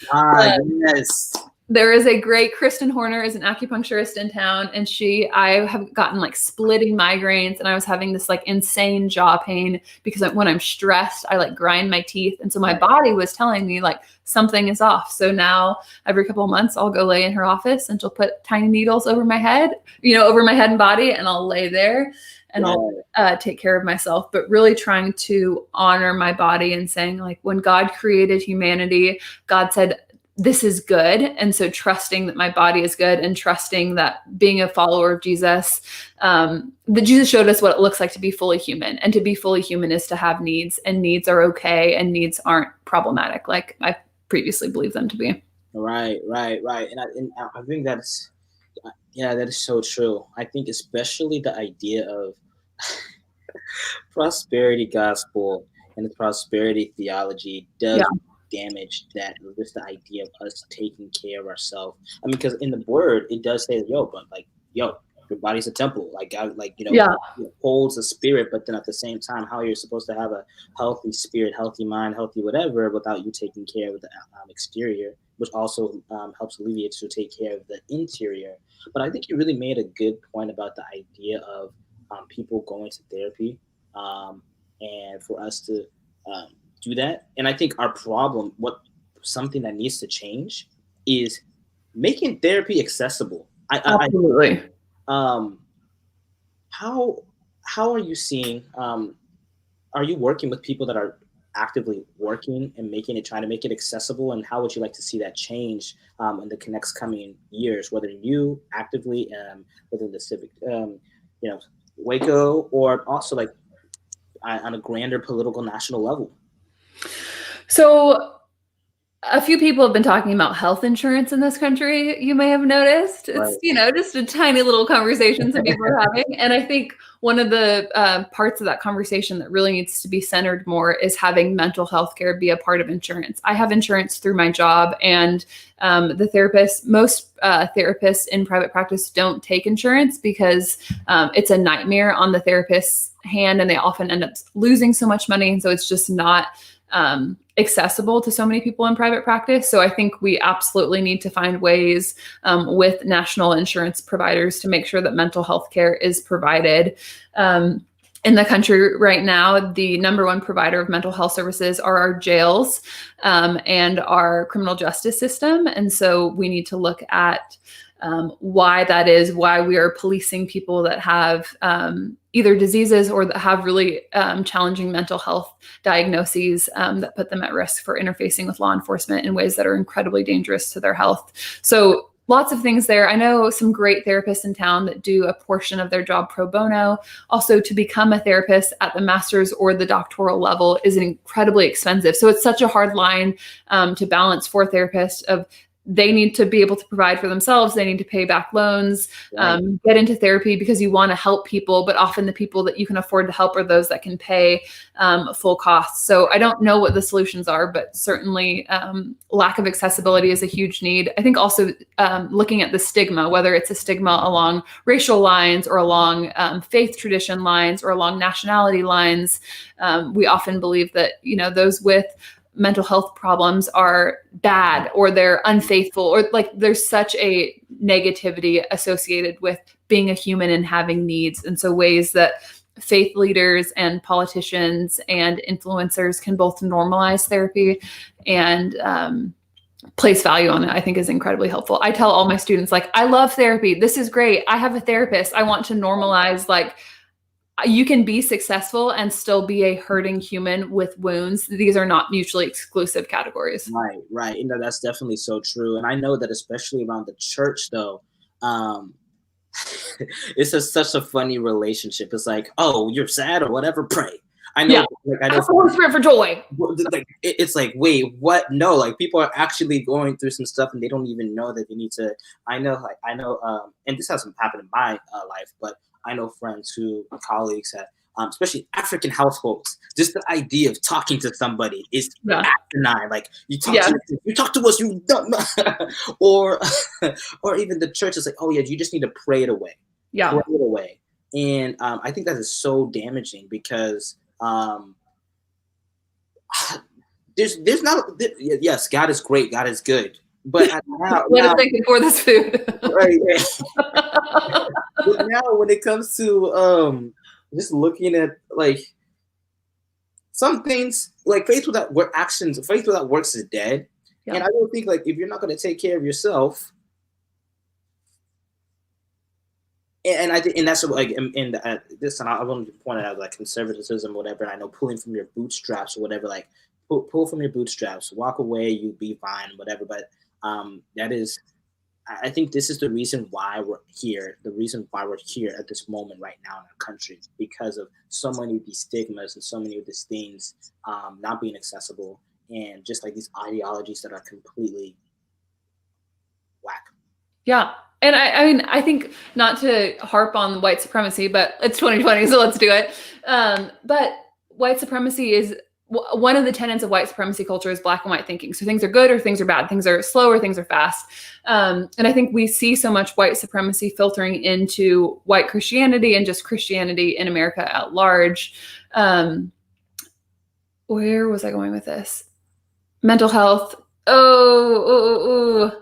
Yes. There is a great, Kristen Horner is an acupuncturist in town, and I have gotten splitting migraines, and I was having this insane jaw pain because when I'm stressed, I grind my teeth. And so my body was telling me something is off. So now every couple of months I'll go lay in her office, and she'll put tiny needles over my head, over my head and body, and I'll lay there and I'll take care of myself. But really trying to honor my body and saying when God created humanity, God said, this is good. And so trusting that my body is good, and trusting that being a follower of Jesus, that Jesus showed us what it looks like to be fully human. And to be fully human is to have needs, and needs are okay, and needs aren't problematic like I previously believed them to be. Right. And I think that is so true. I think especially the idea of prosperity gospel and the prosperity theology does damage that, just the idea of us taking care of ourselves. I mean, because in the word it does say, your body's a temple. Like God, like Yeah. it holds a spirit, but then at the same time, how you're supposed to have a healthy spirit, healthy mind, healthy whatever, without you taking care of the exterior, which also helps alleviate to take care of the interior. But I think you really made a good point about the idea of people going to therapy, um, and for us to um, do that. And I think our problem, what something that needs to change, is making therapy accessible. Absolutely. Um, how how are you seeing? Are you working with people that are actively working and making it, trying to make it accessible? And how would you like to see that change in the next coming years? Whether you actively within the civic, you know, Waco, or also like on a grander political national level. So a few people have been talking about health insurance in this country. You may have noticed it's, Right. just a tiny little conversation some people are having. And I think one of the parts of that conversation that really needs to be centered more is having mental health care be a part of insurance. I have insurance through my job, and most therapists in private practice don't take insurance because it's a nightmare on the therapist's hand, and they often end up losing so much money. And so it's just not accessible to so many people in private practice. So I think we absolutely need to find ways with national insurance providers to make sure that mental health care is provided. In the country right now, the number one provider of mental health services are our jails and our criminal justice system. And so we need to look at why that is, why we are policing people that have either diseases or that have really challenging mental health diagnoses that put them at risk for interfacing with law enforcement in ways that are incredibly dangerous to their health. So lots of things there. I know some great therapists in town that do a portion of their job pro bono. Also, to become a therapist at the master's or the doctoral level is incredibly expensive. So it's such a hard line to balance for therapists of they need to be able to provide for themselves. They need to pay back loans, Right. get into therapy because you want to help people, but often the people that you can afford to help are those that can pay full costs. So I don't know what the solutions are, but certainly lack of accessibility is a huge need. I think also looking at the stigma, whether it's a stigma along racial lines or along faith tradition lines or along nationality lines, we often believe that, those with mental health problems are bad or they're unfaithful, or like there's such a negativity associated with being a human and having needs. And so ways that faith leaders and politicians and influencers can both normalize therapy and place value on it, I think is incredibly helpful. I tell all my students, like, I love therapy. This is great. I have a therapist. I want to normalize, like, you can be successful and still be a hurting human with wounds. These are not mutually exclusive categories. Right. That's definitely so true. And I know that especially around the church, though, um, such a funny relationship. It's like, oh, you're sad or whatever, pray. I know, Yeah. like, I know. Holy Spirit for joy. Like, it's like, wait, what? No, like people are actually going through some stuff and they don't even know that they need to. I know, and this hasn't happened in my life, but I know friends who are colleagues that, especially African households, just the idea of talking to somebody is asinine. Like you talk to us, you don't know. or even the church is like, oh yeah, you just need to pray it away. Yeah. Pray it away. And I think that is so damaging because there's not, yes, God is great, God is good. But now, thank you for this food. Right. But now when it comes to just looking at like some things, like faith without works is dead. Yeah. And I don't think, like, if you're not going to take care of yourself, and I think, and that's like, and this, and I want to point out like conservatism, or whatever. And I know pulling from your bootstraps or whatever, like pull from your bootstraps, walk away, you'll be fine, whatever. But that is, I think this is the reason why we're here. The reason why we're here at this moment right now in our country, because of so many of these stigmas and so many of these things not being accessible, and just like these ideologies that are completely whack. Yeah. And I mean, I think, not to harp on white supremacy, but it's 2020, so let's do it. But white supremacy is one of the tenets of white supremacy culture is black and white thinking. So things are good or things are bad, things are slow or things are fast. And I think we see so much white supremacy filtering into white Christianity and just Christianity in America at large. Where was I going with this? Mental health. I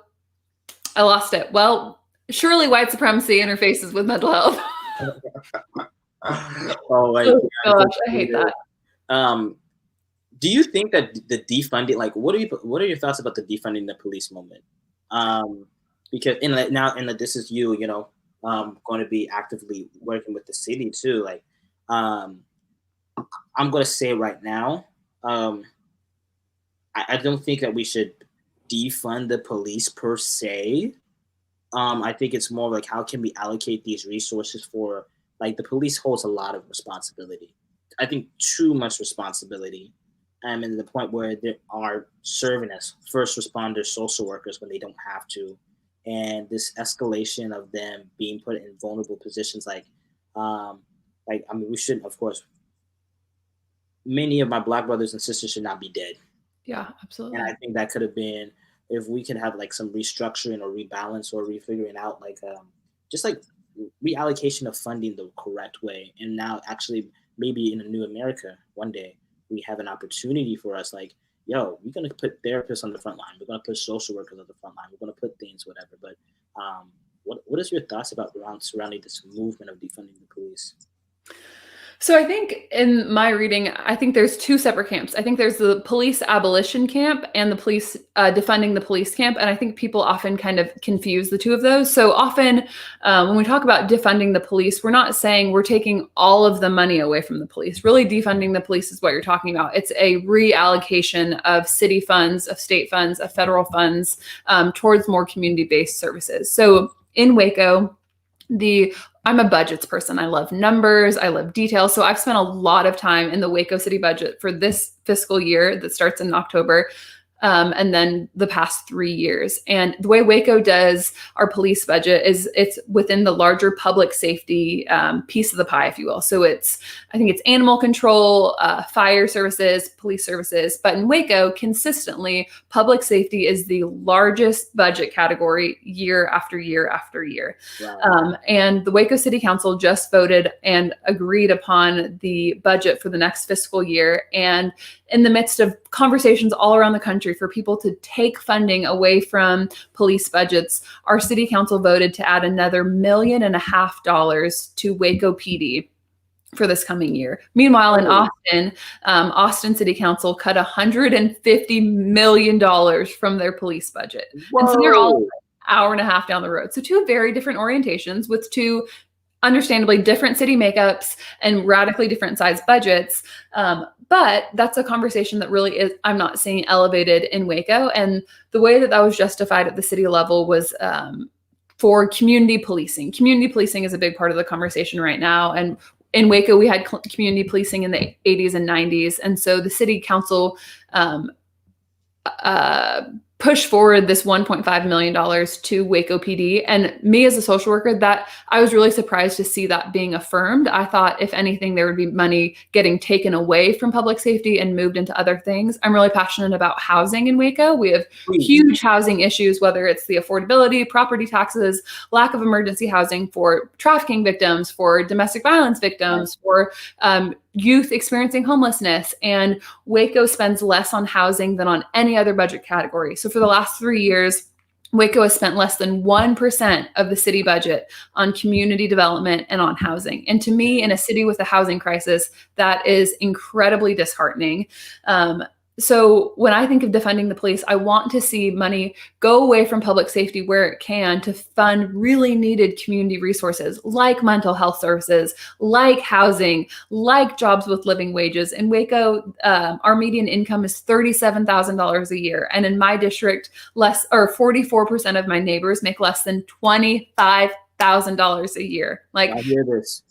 lost it. Well, surely white supremacy interfaces with mental health. Oh my gosh, I hate that. Do you think that the defunding, like, what are your thoughts about the defunding the police movement? Because this is you know, going to be actively working with the city too. Like, I'm going to say right now, I don't think that we should defund the police per se. I think it's more like, how can we allocate these resources for, like, the police holds a lot of responsibility. I think too much responsibility. And to the point where they are serving as first responders, social workers when they don't have to. And this escalation of them being put in vulnerable positions, we shouldn't, of course, many of my Black brothers and sisters should not be dead. Yeah, absolutely. And I think that could have been, if we could have like some restructuring or rebalance or refiguring out, like just like reallocation of funding the correct way. And now actually maybe in a new America one day, we have an opportunity for us, like, yo, we're going to put therapists on the front line. We're going to put social workers on the front line. We're going to put things, whatever. But what is your thoughts about surrounding this movement of defunding the police? So I think in my reading, I think there's two separate camps. I think there's the police abolition camp and the police defunding the police camp. And I think people often kind of confuse the two of those. So often when we talk about defunding the police, we're not saying we're taking all of the money away from the police. Really, defunding the police is what you're talking about. It's a reallocation of city funds, of state funds, of federal funds towards more community-based services. So in Waco, I'm a budgets person. I love numbers. I love details. So I've spent a lot of time in the Waco City budget for this fiscal year that starts in October. And then the past 3 years. And the way Waco does our police budget is it's within the larger public safety piece of the pie, if you will. So I think it's animal control, fire services, police services. But in Waco, consistently, public safety is the largest budget category year after year after year. Wow. And the Waco City Council just voted and agreed upon the budget for the next fiscal year. And in the midst of conversations all around the country for people to take funding away from police budgets, our city council voted to add another $1.5 million to Waco PD for this coming year. Meanwhile, in Austin City Council cut $150 million from their police budget. Whoa. And so they're all an hour and a half down the road. So two very different orientations with two understandably different city makeups and radically different size budgets. But that's a conversation that really is, I'm not seeing elevated in Waco. And the way that was justified at the city level was for community policing. Community policing is a big part of the conversation right now. And in Waco, we had community policing in the 80s and 90s. And so the city council push forward this $1.5 million to Waco PD. And me as a social worker, that I was really surprised to see that being affirmed. I thought, if anything, there would be money getting taken away from public safety and moved into other things. I'm really passionate about housing in Waco. We have huge housing issues, whether it's the affordability, property taxes, lack of emergency housing for trafficking victims, for domestic violence victims, for youth experiencing homelessness. And Waco spends less on housing than on any other budget category. So for the last 3 years, Waco has spent less than 1% of the city budget on community development and on housing. And to me, in a city with a housing crisis, that is incredibly disheartening. So when I think of defunding the police, I want to see money go away from public safety where it can to fund really needed community resources like mental health services, like housing, like jobs with living wages. In Waco, our median income is $37,000 a year. And in my district, 44% of my neighbors make less than $25,000 a year. Like, I hear this.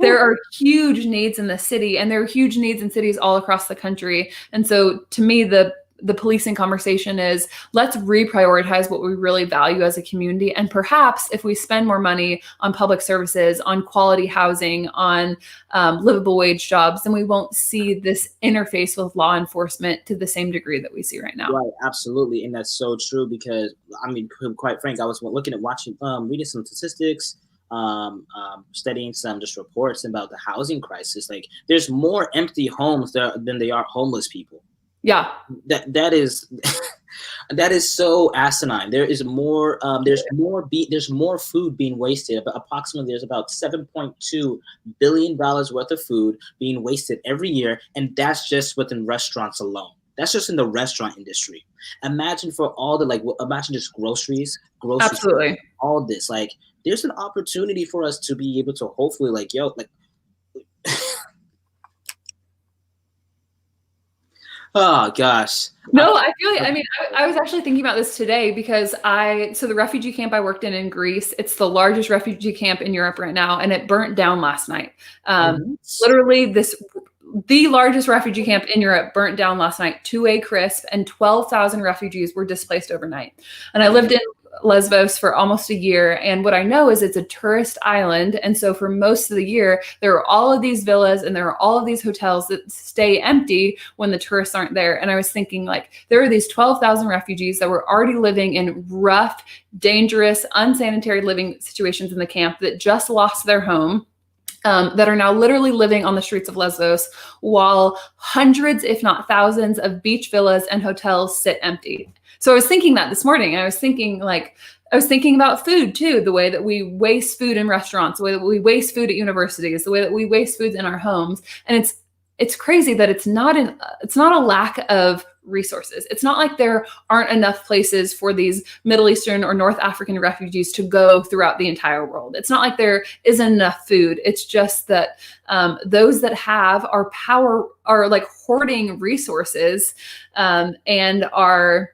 There are huge needs in the city, and there are huge needs in cities all across the country. And so to me, the the policing conversation is let's reprioritize what we really value as a community. And perhaps if we spend more money on public services, on quality housing, on livable wage jobs, then we won't see this interface with law enforcement to the same degree that we see right now. Right, absolutely. And that's so true because, I mean, quite frank, I was reading some statistics, studying some just reports about the housing crisis. Like, there's more empty homes there than there are homeless people. Yeah. That is that is so asinine. There is more there's more food being wasted. But approximately there's about $7.2 billion worth of food being wasted every year, and that's just within restaurants alone. That's just in the restaurant industry. Imagine for all the imagine just groceries, Absolutely. all this. Like, there's an opportunity for us to be able to hopefully oh gosh. No, I feel like, I mean, I was actually thinking about this today because so the refugee camp I worked in Greece, it's the largest refugee camp in Europe right now, and it burnt down last night. Literally the largest refugee camp in Europe burnt down last night to a crisp, and 12,000 refugees were displaced overnight. And I lived in Lesbos for almost a year. And what I know is it's a tourist island. And so for most of the year, there are all of these villas and there are all of these hotels that stay empty when the tourists aren't there. And I was thinking, like, there are these 12,000 refugees that were already living in rough, dangerous, unsanitary living situations in the camp that just lost their home. That are now literally living on the streets of Lesbos while hundreds, if not thousands, of beach villas and hotels sit empty. So I was thinking that this morning. I was thinking about food too, the way that we waste food in restaurants, the way that we waste food at universities, the way that we waste food in our homes. And it's crazy that it's not a lack of resources. It's not like there aren't enough places for these Middle Eastern or North African refugees to go throughout the entire world. It's not like there isn't enough food. It's just that those that have are like hoarding resources and are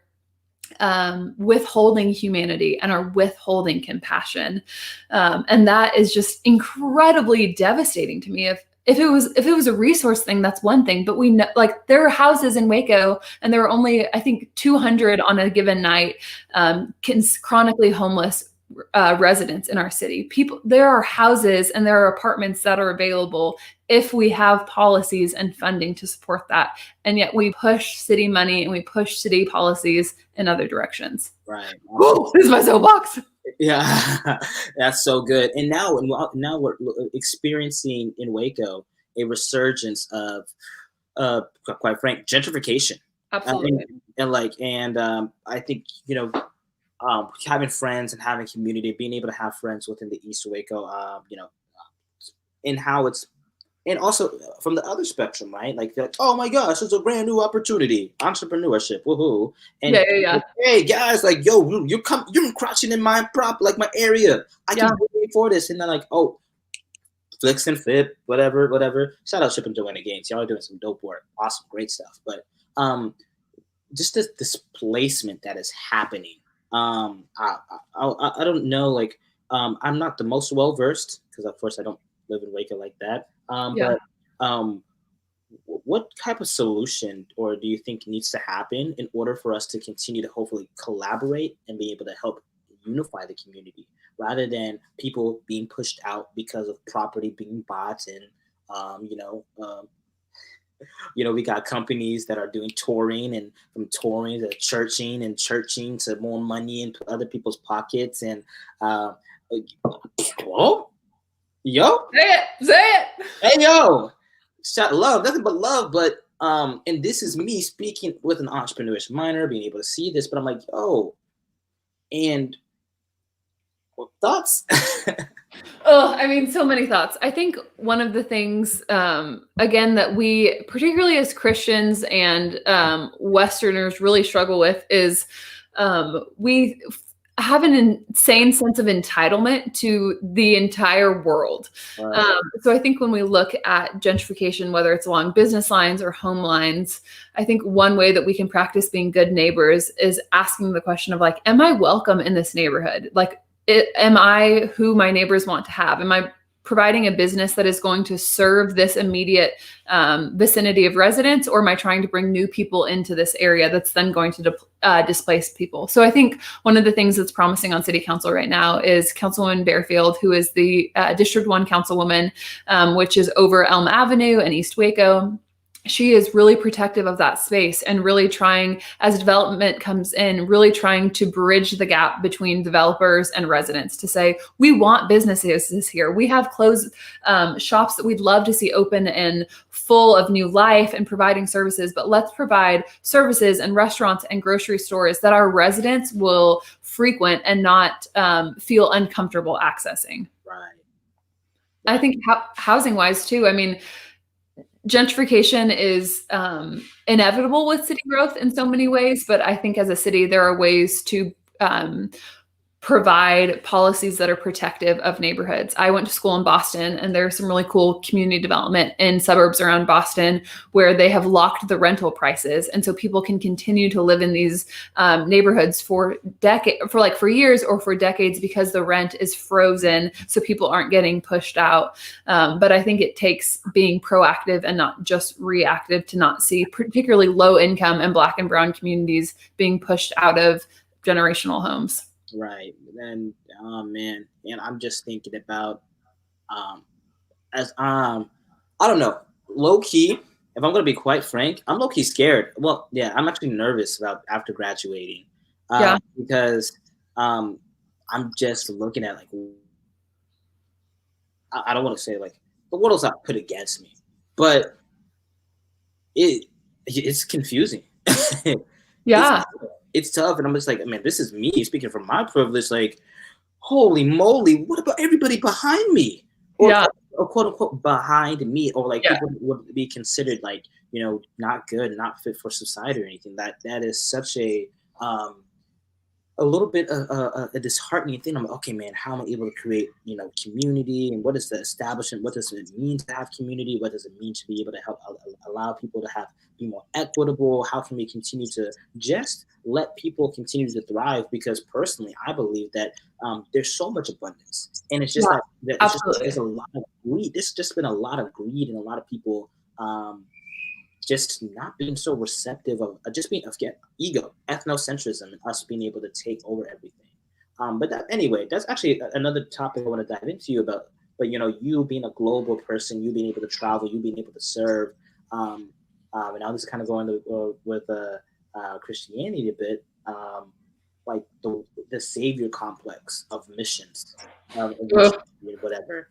withholding humanity and are withholding compassion. And that is just incredibly devastating to me. If it was a resource thing, that's one thing, but we know, like, there are houses in Waco and there are only, I think, 200 on a given night, chronically homeless residents in our city. There are houses and there are apartments that are available if we have policies and funding to support that. And yet we push city money and we push city policies in other directions. Right. Whoa, this is my soapbox. Yeah, that's so good. And now we're experiencing in Waco a resurgence of, quite frank, gentrification. Absolutely. I think, having friends and having community, being able to have friends within the East Waco, and how it's, and also from the other spectrum, right? Like, they're like, oh my gosh, it's a brand new opportunity, entrepreneurship, woohoo! And yeah. Hey guys, like, yo, you're encroaching in my my area. I can pay for this, and then like, oh, flicks and flip, whatever. Shout out Chip and Joanna Gaines, y'all are doing some dope work, awesome, great stuff. But just this displacement that is happening. I don't know, like, I'm not the most well versed because of course I don't live in Waco like that. But what type of solution or do you think needs to happen in order for us to continue to hopefully collaborate and be able to help unify the community rather than people being pushed out because of property being bought and we got companies that are doing touring, and from touring to churching to more money into other people's pockets, and yo, say it. Hey yo, love, nothing but love. But and this is me speaking with an entrepreneurish minor, being able to see this. But I'm like, yo, and thoughts. Oh, I mean, so many thoughts. I think one of the things, again, that we, particularly as Christians and Westerners, really struggle with is we have an insane sense of entitlement to the entire world. Right. So I think when we look at gentrification, whether it's along business lines or home lines, I think one way that we can practice being good neighbors is asking the question of, like, am I welcome in this neighborhood? Like, am I who my neighbors want to have? Am I providing a business that is going to serve this immediate vicinity of residents, or am I trying to bring new people into this area that's then going to displace people? So I think one of the things that's promising on city council right now is Councilwoman Bearfield, who is the District 1 councilwoman, which is over Elm Avenue and East Waco. She is really protective of that space and really trying, as development comes in, really trying to bridge the gap between developers and residents to say, we want businesses here. We have closed shops that we'd love to see open and full of new life and providing services, but let's provide services and restaurants and grocery stores that our residents will frequent and not feel uncomfortable accessing. Right. I think housing wise too, I mean, gentrification is inevitable with city growth in so many ways, but I think as a city, there are ways to provide policies that are protective of neighborhoods. I went to school in Boston, and there's some really cool community development in suburbs around Boston where they have locked the rental prices. And so people can continue to live in these neighborhoods for years or for decades because the rent is frozen. So people aren't getting pushed out. But I think it takes being proactive and not just reactive to not see particularly low income and Black and brown communities being pushed out of generational homes. Right. And oh man, and I'm just thinking about I don't know, low key, if I'm gonna be quite frank, I'm low key scared. Well, yeah, I'm actually nervous about after graduating. Because I'm just looking at like I don't want to say like the world's not put against me, but it's confusing. Yeah. It's tough, and I'm just like, man, this is me speaking from my privilege. Like, holy moly, what about everybody behind me, or quote unquote behind me, or like people would be considered like, you know, not good, not fit for society or anything. That is such a little bit a disheartening thing. I'm like, okay, man, how am I able to create, you know, community, and what is the establishment? What does it mean to have community? What does it mean to be able to help allow people to be more equitable? How can we continue to just let people continue to thrive? Because personally, I believe that there's so much abundance, and it's just like there's a lot of greed. There's just been a lot of greed and a lot of people just not being so receptive of just being ego, ethnocentrism, and us being able to take over everything. But anyway, that's actually another topic I want to dive into you about. But you know, you being a global person, you being able to travel, you being able to serve, and now this is kind of going with Christianity a bit, like the savior complex of missions, whatever.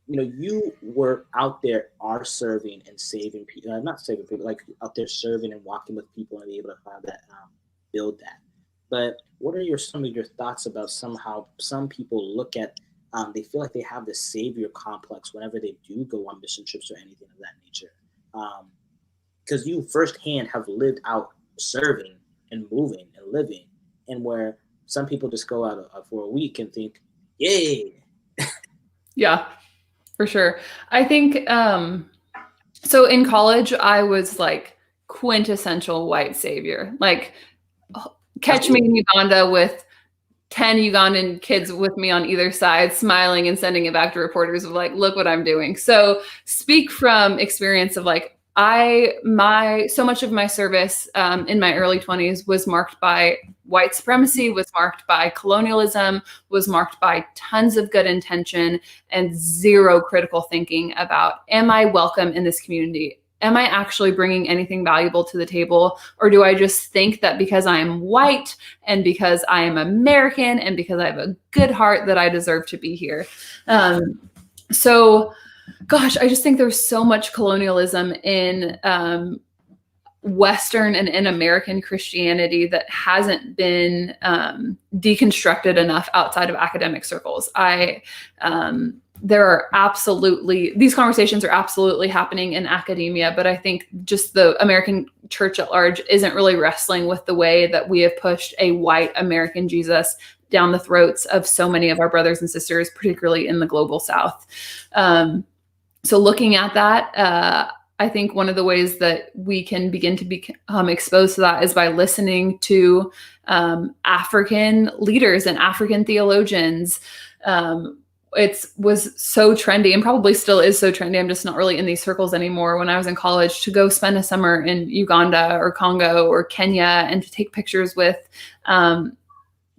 You know, you were out there serving and saving people, not saving people, like out there serving and walking with people and be able to find that, build that. But what are some of your thoughts about somehow some people look at, they feel like they have this savior complex whenever they do go on mission trips or anything of that nature? Because you firsthand have lived out serving and moving and living, and where some people just go out for a week and think, yay. Yeah. For sure. I think, so in college, I was like quintessential white savior. Like, catch me in Uganda with 10 Ugandan kids with me on either side, smiling and sending it back to reporters of like, look what I'm doing. So speak from experience of like, so much of my service in my early 20s was marked by white supremacy, was marked by colonialism, was marked by tons of good intention and zero critical thinking about, am I welcome in this community? Am I actually bringing anything valuable to the table? Or do I just think that because I am white and because I am American and because I have a good heart that I deserve to be here? Gosh, I just think there's so much colonialism in Western and in American Christianity that hasn't been deconstructed enough outside of academic circles. There are absolutely, these conversations are absolutely happening in academia, but I think just the American church at large isn't really wrestling with the way that we have pushed a white American Jesus down the throats of so many of our brothers and sisters, particularly in the global South. So looking at that, I think one of the ways that we can begin to become exposed to that is by listening to African leaders and African theologians, it was so trendy and probably still is so trendy. I'm just not really in these circles anymore. When I was in college, to go spend a summer in Uganda or Congo or Kenya and to take pictures with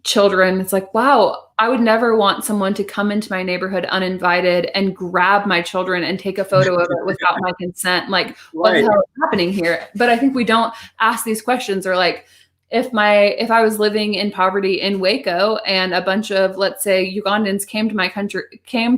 children, it's like, wow, I would never want someone to come into my neighborhood uninvited and grab my children and take a photo of it without my consent. Like, what the hell is happening here? But I think we don't ask these questions. Or like, if I was living in poverty in Waco and a bunch of, let's say, Ugandans came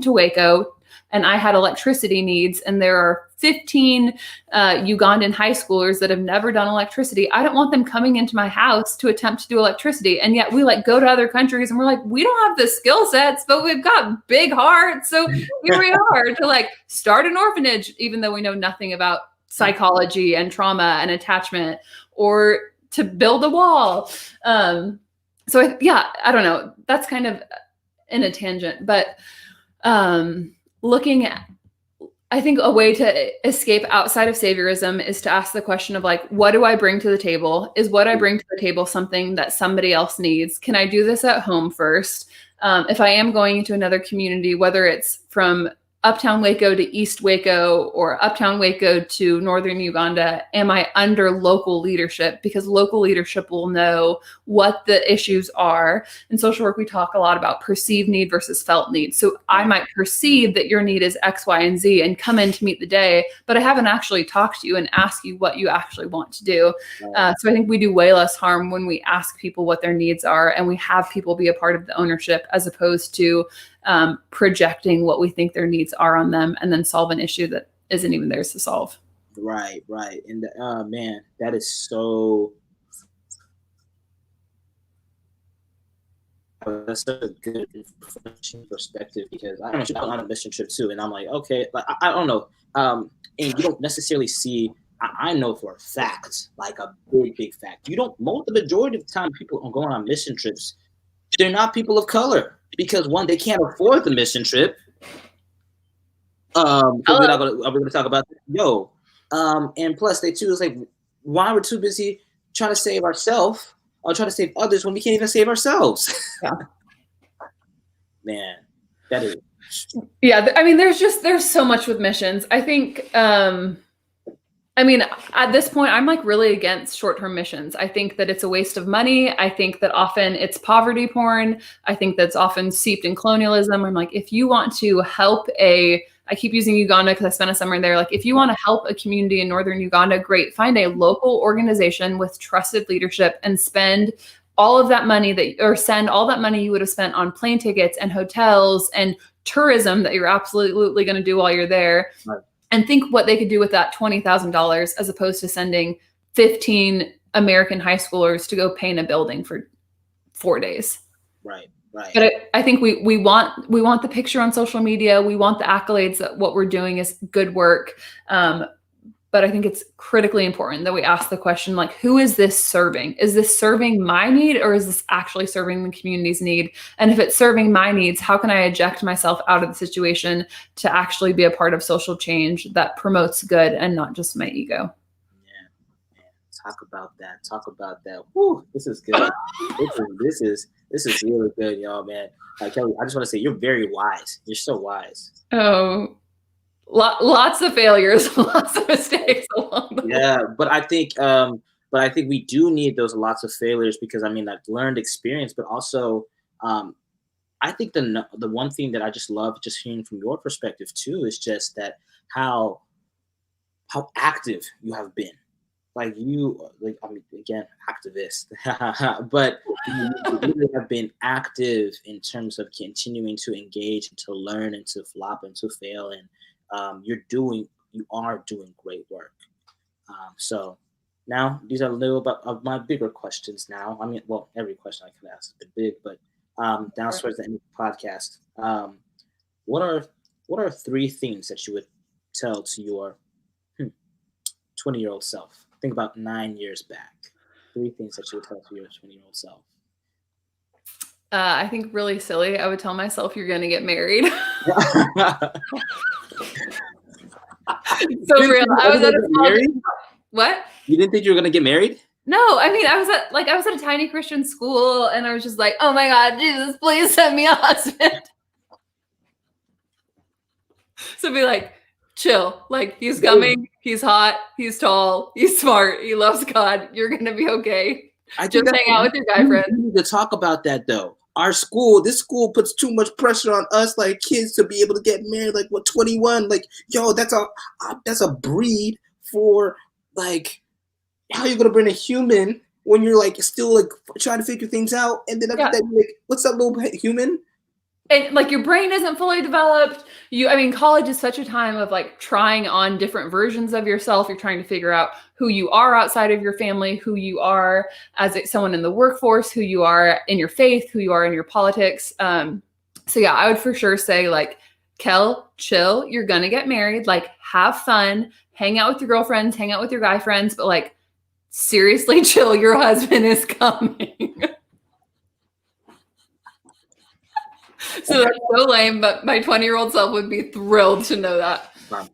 to Waco, and I had electricity needs, and there are 15 Ugandan high schoolers that have never done electricity, I don't want them coming into my house to attempt to do electricity. And yet we like go to other countries and we're like, we don't have the skill sets, but we've got big hearts. So here we are to like start an orphanage, even though we know nothing about psychology and trauma and attachment, or to build a wall. So I don't know. That's kind of in a tangent, but looking at, I think a way to escape outside of saviorism is to ask the question of like, what do I bring to the table? Is what I bring to the table something that somebody else needs? Can I do this at home first? If I am going into another community, whether it's from Uptown Waco to East Waco or Uptown Waco to Northern Uganda, am I under local leadership? Because local leadership will know what the issues are. In social work, we talk a lot about perceived need versus felt need. So I might perceive that your need is X, Y, and Z and come in to meet the day, but I haven't actually talked to you and asked you what you actually want to do. So I think we do way less harm when we ask people what their needs are and we have people be a part of the ownership, as opposed to projecting what we think their needs are on them and then solve an issue that isn't even theirs to solve. Right. And man, that is so, that's such a good perspective, because I went on a mission trip too, and I'm like, okay, like I don't know, and you don't necessarily see. I know for a fact, like a big fact, the majority of the time people are going on mission trips, they're not people of color. Because one, they can't afford the mission trip. We're going to talk about and plus they too is like, why we're too busy trying to save ourselves or trying to save others when we can't even save ourselves. Yeah. Man, that is. Yeah, I mean, there's so much with missions. I think. I mean, at this point, I'm like really against short-term missions. I think that it's a waste of money. I think that often it's poverty porn. I think that's often seeped in colonialism. I'm like, if you want to help I keep using Uganda because I spent a summer there. Like, if you want to help a community in Northern Uganda, great. Find a local organization with trusted leadership and spend all of that money send all that money you would have spent on plane tickets and hotels and tourism that you're absolutely going to do while you're there. Right. And think what they could do with that $20,000 as opposed to sending 15 American high schoolers to go paint a building for 4 days. Right. But I think we want the picture on social media. We want the accolades that what we're doing is good work. But I think it's critically important that we ask the question, like, who is this serving? Is this serving my need, or is this actually serving the community's need? And if it's serving my needs, how can I eject myself out of the situation to actually be a part of social change that promotes good and not just my ego? Yeah. Talk about that. Whew, this is good. This is really good, y'all, man. Kelly, I just want to say you're very wise. You're so wise. Oh, lots of failures, lots of mistakes along the way. Yeah, but I think we do need those lots of failures, because I mean, like, learned experience, but also I think the one thing that I just love just hearing from your perspective too is just that how active you have been. Like, again, activist, but you really have been active in terms of continuing to engage and to learn and to flop and to fail, and you are doing great work. So now these are a little bit of my bigger questions now. I mean, well, every question I could ask has been big, but down towards the end of the podcast, what are 3 things that you would tell to your 20-year-old self? Think about 9 years back. 3 things that you would tell to your 20-year-old self. I think really silly. I would tell myself you're going to get married. So real. I was at a married? What? You didn't think you were going to get married? No, I mean, I was at a tiny Christian school, and I was just like, oh my God, Jesus, please send me a husband. So be like, chill. Like, he's coming, he's hot, he's tall, he's smart, he loves God. You're gonna be okay. I Just think that's hang out with your guy we friends. need to talk about that though. Our school, this school puts too much pressure on us, like kids, to be able to get married, like what 21. Like, yo, that's a breed for like how you're gonna bring a human when you're like still like trying to figure things out, and then after Yeah. that, you're like, what's up, little human? And like your brain isn't fully developed. I mean, college is such a time of like trying on different versions of yourself. You're trying to figure out who you are outside of your family, who you are as someone in the workforce, who you are in your faith, who you are in your politics. So yeah, I would for sure say like, Kel, chill. You're gonna get married. Like, have fun, hang out with your girlfriends, hang out with your guy friends, but like, seriously, chill. Your husband is coming. So that's so lame, but my 20-year-old self would be thrilled to know that. Wow.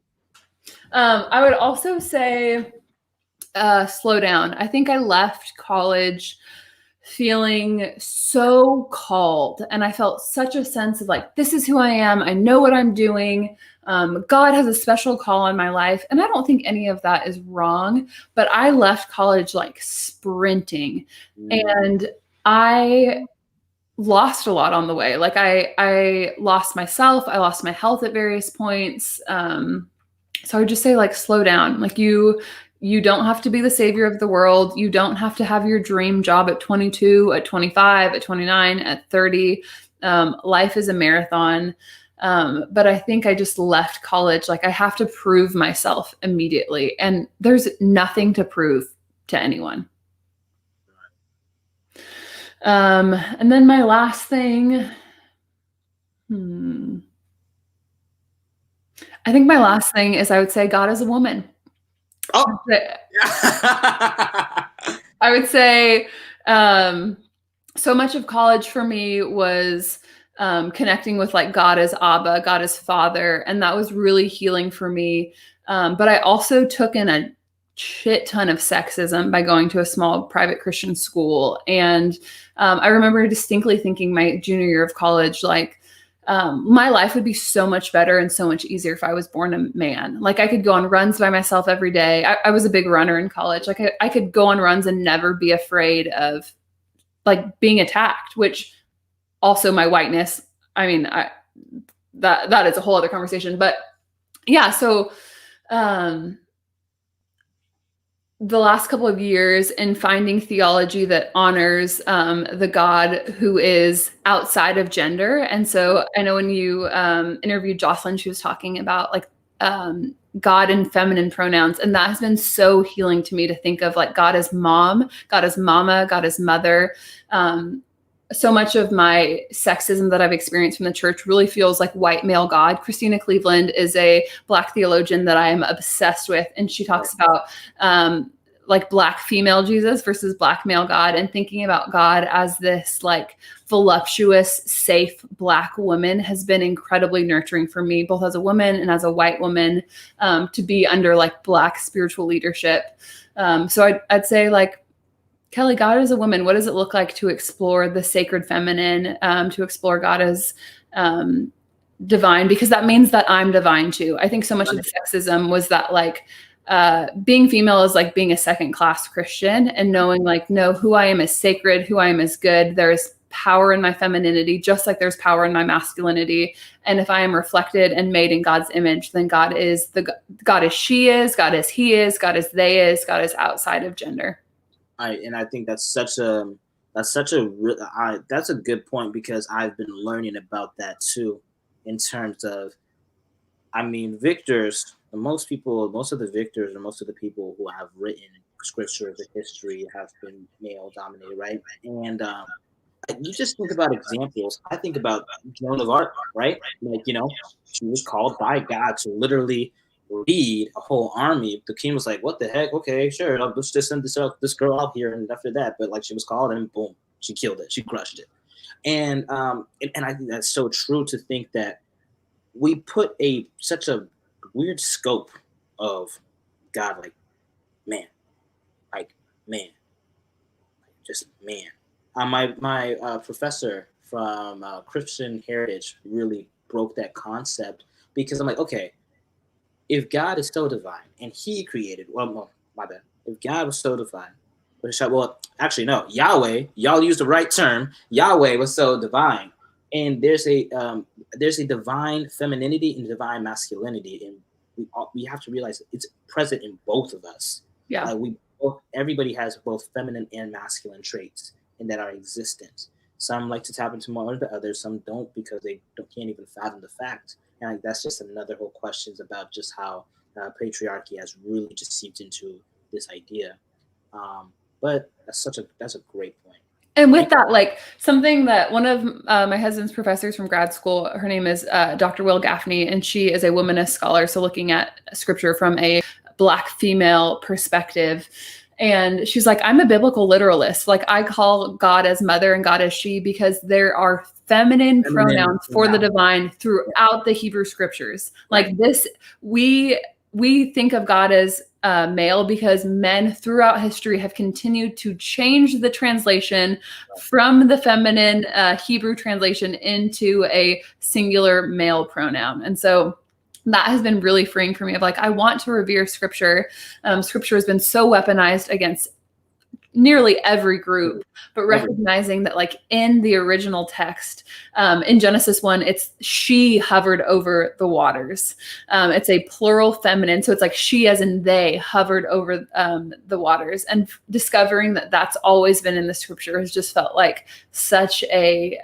I would also say slow down. I think I left college feeling so called, and I felt such a sense of like, this is who I am. I know what I'm doing. God has a special call on my life. And I don't think any of that is wrong, but I left college like sprinting, and I lost a lot on the way. Like I lost myself, I lost my health at various points. So I would just say like, slow down. Like, you don't have to be the savior of the world. You don't have to have your dream job at 22, at 25, at 29, at 30. Life is a marathon. But I think I just left college like, I have to prove myself immediately, and there's nothing to prove to anyone. And then my last thing, I think my last thing is I would say God is a woman. Oh. I would say so much of college for me was connecting with like God as Abba, God as Father, and that was really healing for me. But I also took in a shit ton of sexism by going to a small private Christian school. And I remember distinctly thinking my junior year of college, like, my life would be so much better and so much easier if I was born a man. Like, I could go on runs by myself every day. I was a big runner in college. Like, I could go on runs and never be afraid of like being attacked, which also my whiteness, I mean, that is a whole other conversation. But yeah, so the last couple of years in finding theology that honors the God who is outside of gender. And so I know when you interviewed Jocelyn, she was talking about like God and feminine pronouns. And that has been so healing to me, to think of like God as mom, God as mama, God as mother. So much of my sexism that I've experienced from the church really feels like white male God. Christina Cleveland is a Black theologian that I am obsessed with. And she talks about like Black female Jesus versus Black male God, and thinking about God as this like voluptuous, safe Black woman has been incredibly nurturing for me, both as a woman and as a white woman, to be under like Black spiritual leadership. So I'd say like, Kelly, God as a woman, what does it look like to explore the sacred feminine, to explore God as divine? Because that means that I'm divine too. I think so much of the sexism was that like being female is like being a second class Christian, and knowing like, no, who I am is sacred, who I am is good. There's power in my femininity, just like there's power in my masculinity. And if I am reflected and made in God's image, then God is God as she is, God as he is, God as they is, God is outside of gender. And I think that's a good point, because I've been learning about that too, in terms of, I mean, victors. Most of the victors, or most of the people who have written scriptures of history, have been male dominated, right? And you just think about examples. I think about Joan of Arc, right? Like, she was called by God to literally lead a whole army. The king was like, "What the heck? Okay, sure. Let's just send this girl out here." And after that, but like, she was called, and boom, she killed it. She crushed it. And I think that's so true, to think that we put such a weird scope of God, like man, like man, just man. My professor from Christian Heritage really broke that concept because I'm like, okay, if God is so divine and He created, well, my bad. If God was so divine, well, actually, no, Yahweh. Y'all used the right term. Yahweh was so divine, and there's a divine femininity and divine masculinity, and we have to realize it's present in both of us. Yeah. Everybody has both feminine and masculine traits and that are existent. Some like to tap into more than others. Some don't because they can't even fathom the fact. And like, that's just another whole questions about just how patriarchy has really just seeped into this idea. But that's a great point. And with that, like something that one of my husband's professors from grad school, her name is Dr. Will Gaffney, and she is a womanist scholar. So looking at scripture from a Black female perspective. And she's like, I'm a biblical literalist. Like I call God as mother and God as she, because there are feminine pronouns for the divine throughout the Hebrew scriptures. Like this, we think of God as male because men throughout history have continued to change the translation from the feminine Hebrew translation into a singular male pronoun. And so that has been really freeing for me of like, I want to revere scripture. Scripture has been so weaponized against nearly every group, but recognizing that like in the original text, in Genesis 1, it's she hovered over the waters. It's a plural feminine. So it's like she as in they hovered over the waters, and discovering that that's always been in the scripture has just felt like such a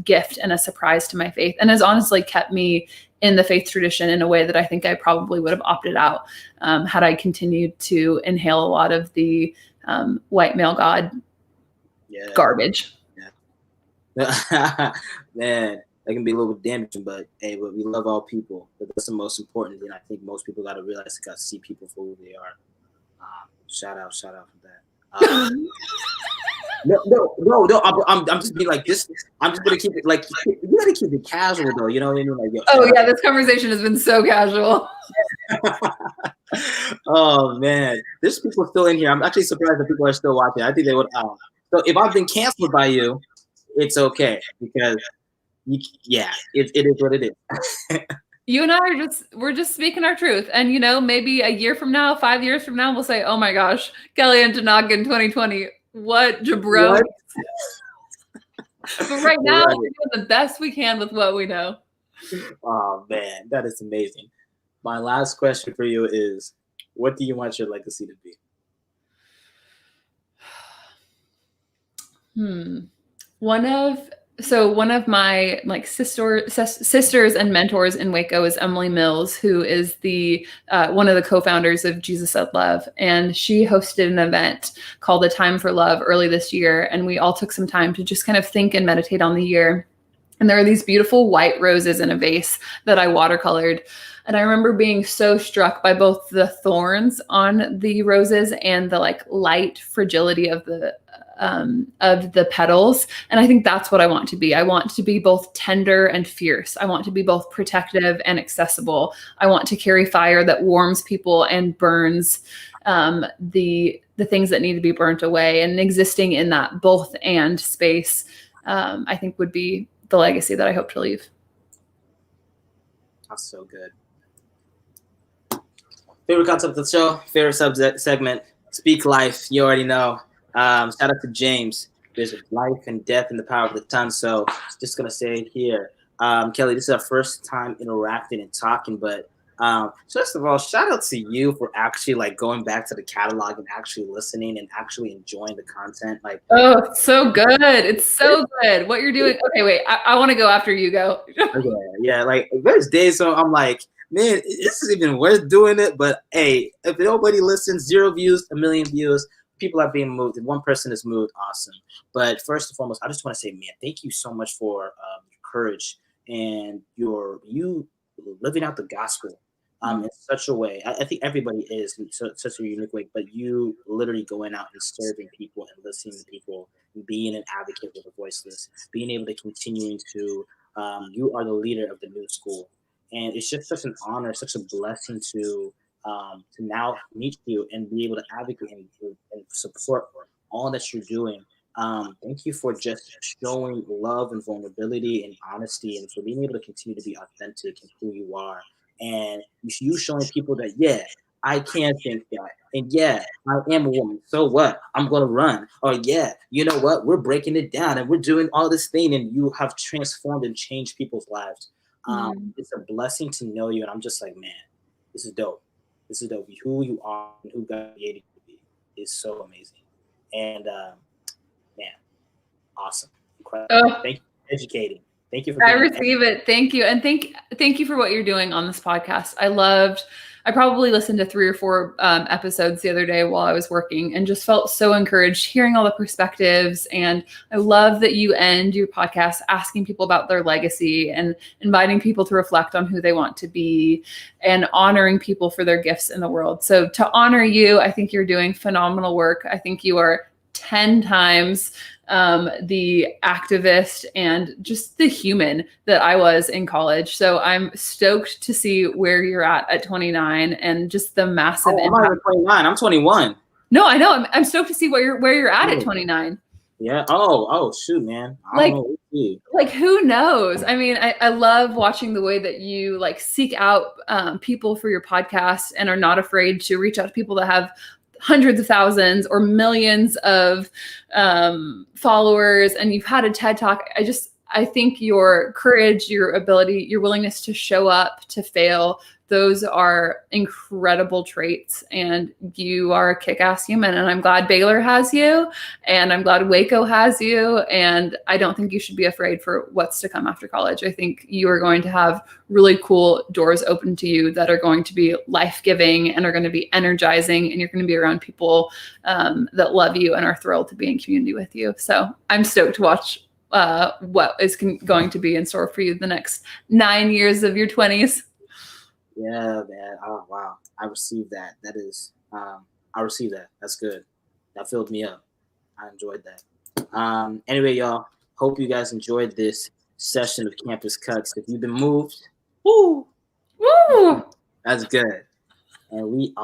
gift and a surprise to my faith, and has honestly kept me in the faith tradition in a way that I think I probably would have opted out had I continued to inhale a lot of the white male God garbage. Yeah. Man, that can be a little bit damaging, but hey, we love all people. But that's the most important thing. I think most people got to realize they got to see people for who they are. Shout out for that. No. I'm just being like this. I'm just gonna keep it like you gotta keep it casual though. You know what I mean? Like, yeah, this conversation has been so casual. Oh man, there's people still in here. I'm actually surprised that people are still watching. I think they would. So if I've been canceled by you, it's okay because it is what it is. You and I we're just speaking our truth. And maybe a year from now, 5 years from now, we'll say, oh my gosh, Kelly and Tanaka in 2020, what jabron. But right now, we're doing the best we can with what we know. Oh man, that is amazing. My last question for you is, what do you want your legacy to be? One of my like sisters and mentors in Waco is Emily Mills, who is the one of the co-founders of Jesus at Love, and she hosted an event called A Time for Love early this year, and we all took some time to just kind of think and meditate on the year. And there are these beautiful white roses in a vase that I watercolored. And I remember being so struck by both the thorns on the roses and the like light fragility of the petals. And I think that's what I want to be. I want to be both tender and fierce. I want to be both protective and accessible. I want to carry fire that warms people and burns the things that need to be burnt away. And existing in that both and space, I think would be the legacy that I hope to leave. That's so good. Favorite concept of the show, favorite segment, Speak Life. You already know. Shout out to James. There's life and death in the power of the tongue. So just gonna say it here. Kelly, this is our first time interacting and talking, but first of all, shout out to you for actually like going back to the catalog and actually listening and actually enjoying the content. Like, oh, it's so good. It's so good. What you're doing. Okay, wait. I want to go after you go. Okay, yeah, like there's days so I'm like, man, this is even worth doing it. But hey, if nobody listens, 0 views, 1 million views, people are being moved. If one person is moved, awesome. But first and foremost, I just want to say, man, thank you so much for your courage and you living out the gospel in such a way. I think everybody is in such a unique way, but you literally going out and serving people and listening to people, and being an advocate for the voiceless, being able to continuing to, you are the leader of the new school. And it's just such an honor, such a blessing to now meet you and be able to advocate and support all that you're doing. Thank you for just showing love and vulnerability and honesty, and for being able to continue to be authentic in who you are. and you showing people that, yeah, I can think that. And yeah, I am a woman. So what? I'm going to run. Or yeah, you know what? We're breaking it down and we're doing all this thing, and you have transformed and changed people's lives. It's a blessing to know you. And I'm just like, man, this is dope. This is dope. Who you are and who God created you to be is so amazing. And man, awesome. Incredible. Oh, Thank you for educating. Thank you for I being receive it. Thank you. And thank you for what you're doing on this podcast. I probably listened to 3 or 4 episodes the other day while I was working and just felt so encouraged hearing all the perspectives. And I love that you end your podcast asking people about their legacy and inviting people to reflect on who they want to be and honoring people for their gifts in the world. So to honor you, I think you're doing phenomenal work. I think you are 10 times the activist and just the human that I was in college. So I'm stoked to see where you're at 29 and just the massive I'm impact. not even 29. I'm 21. No, I know. I'm stoked to see where you're at 29. Yeah. Oh, shoot, man. I don't know. Like, who knows? I mean, I love watching the way that you like seek out people for your podcast and are not afraid to reach out to people that have hundreds of thousands or millions of followers, and you've had a TED Talk. I think your courage, your ability, your willingness to show up, to fail, those are incredible traits, and you are a kick-ass human. And I'm glad Baylor has you, and I'm glad Waco has you. And I don't think you should be afraid for what's to come after college. I think you are going to have really cool doors open to you that are going to be life-giving and are going to be energizing, and you're going to be around people that love you and are thrilled to be in community with you. So I'm stoked to watch what is going to be in store for you the next 9 years of your 20s. Yeah, man. Oh, wow. I received that. That is, I received that. That's good. That filled me up. I enjoyed that. Anyway, y'all, hope you guys enjoyed this session of Campus Cuts. If you've been moved, woo, Woo! that's good. And we are.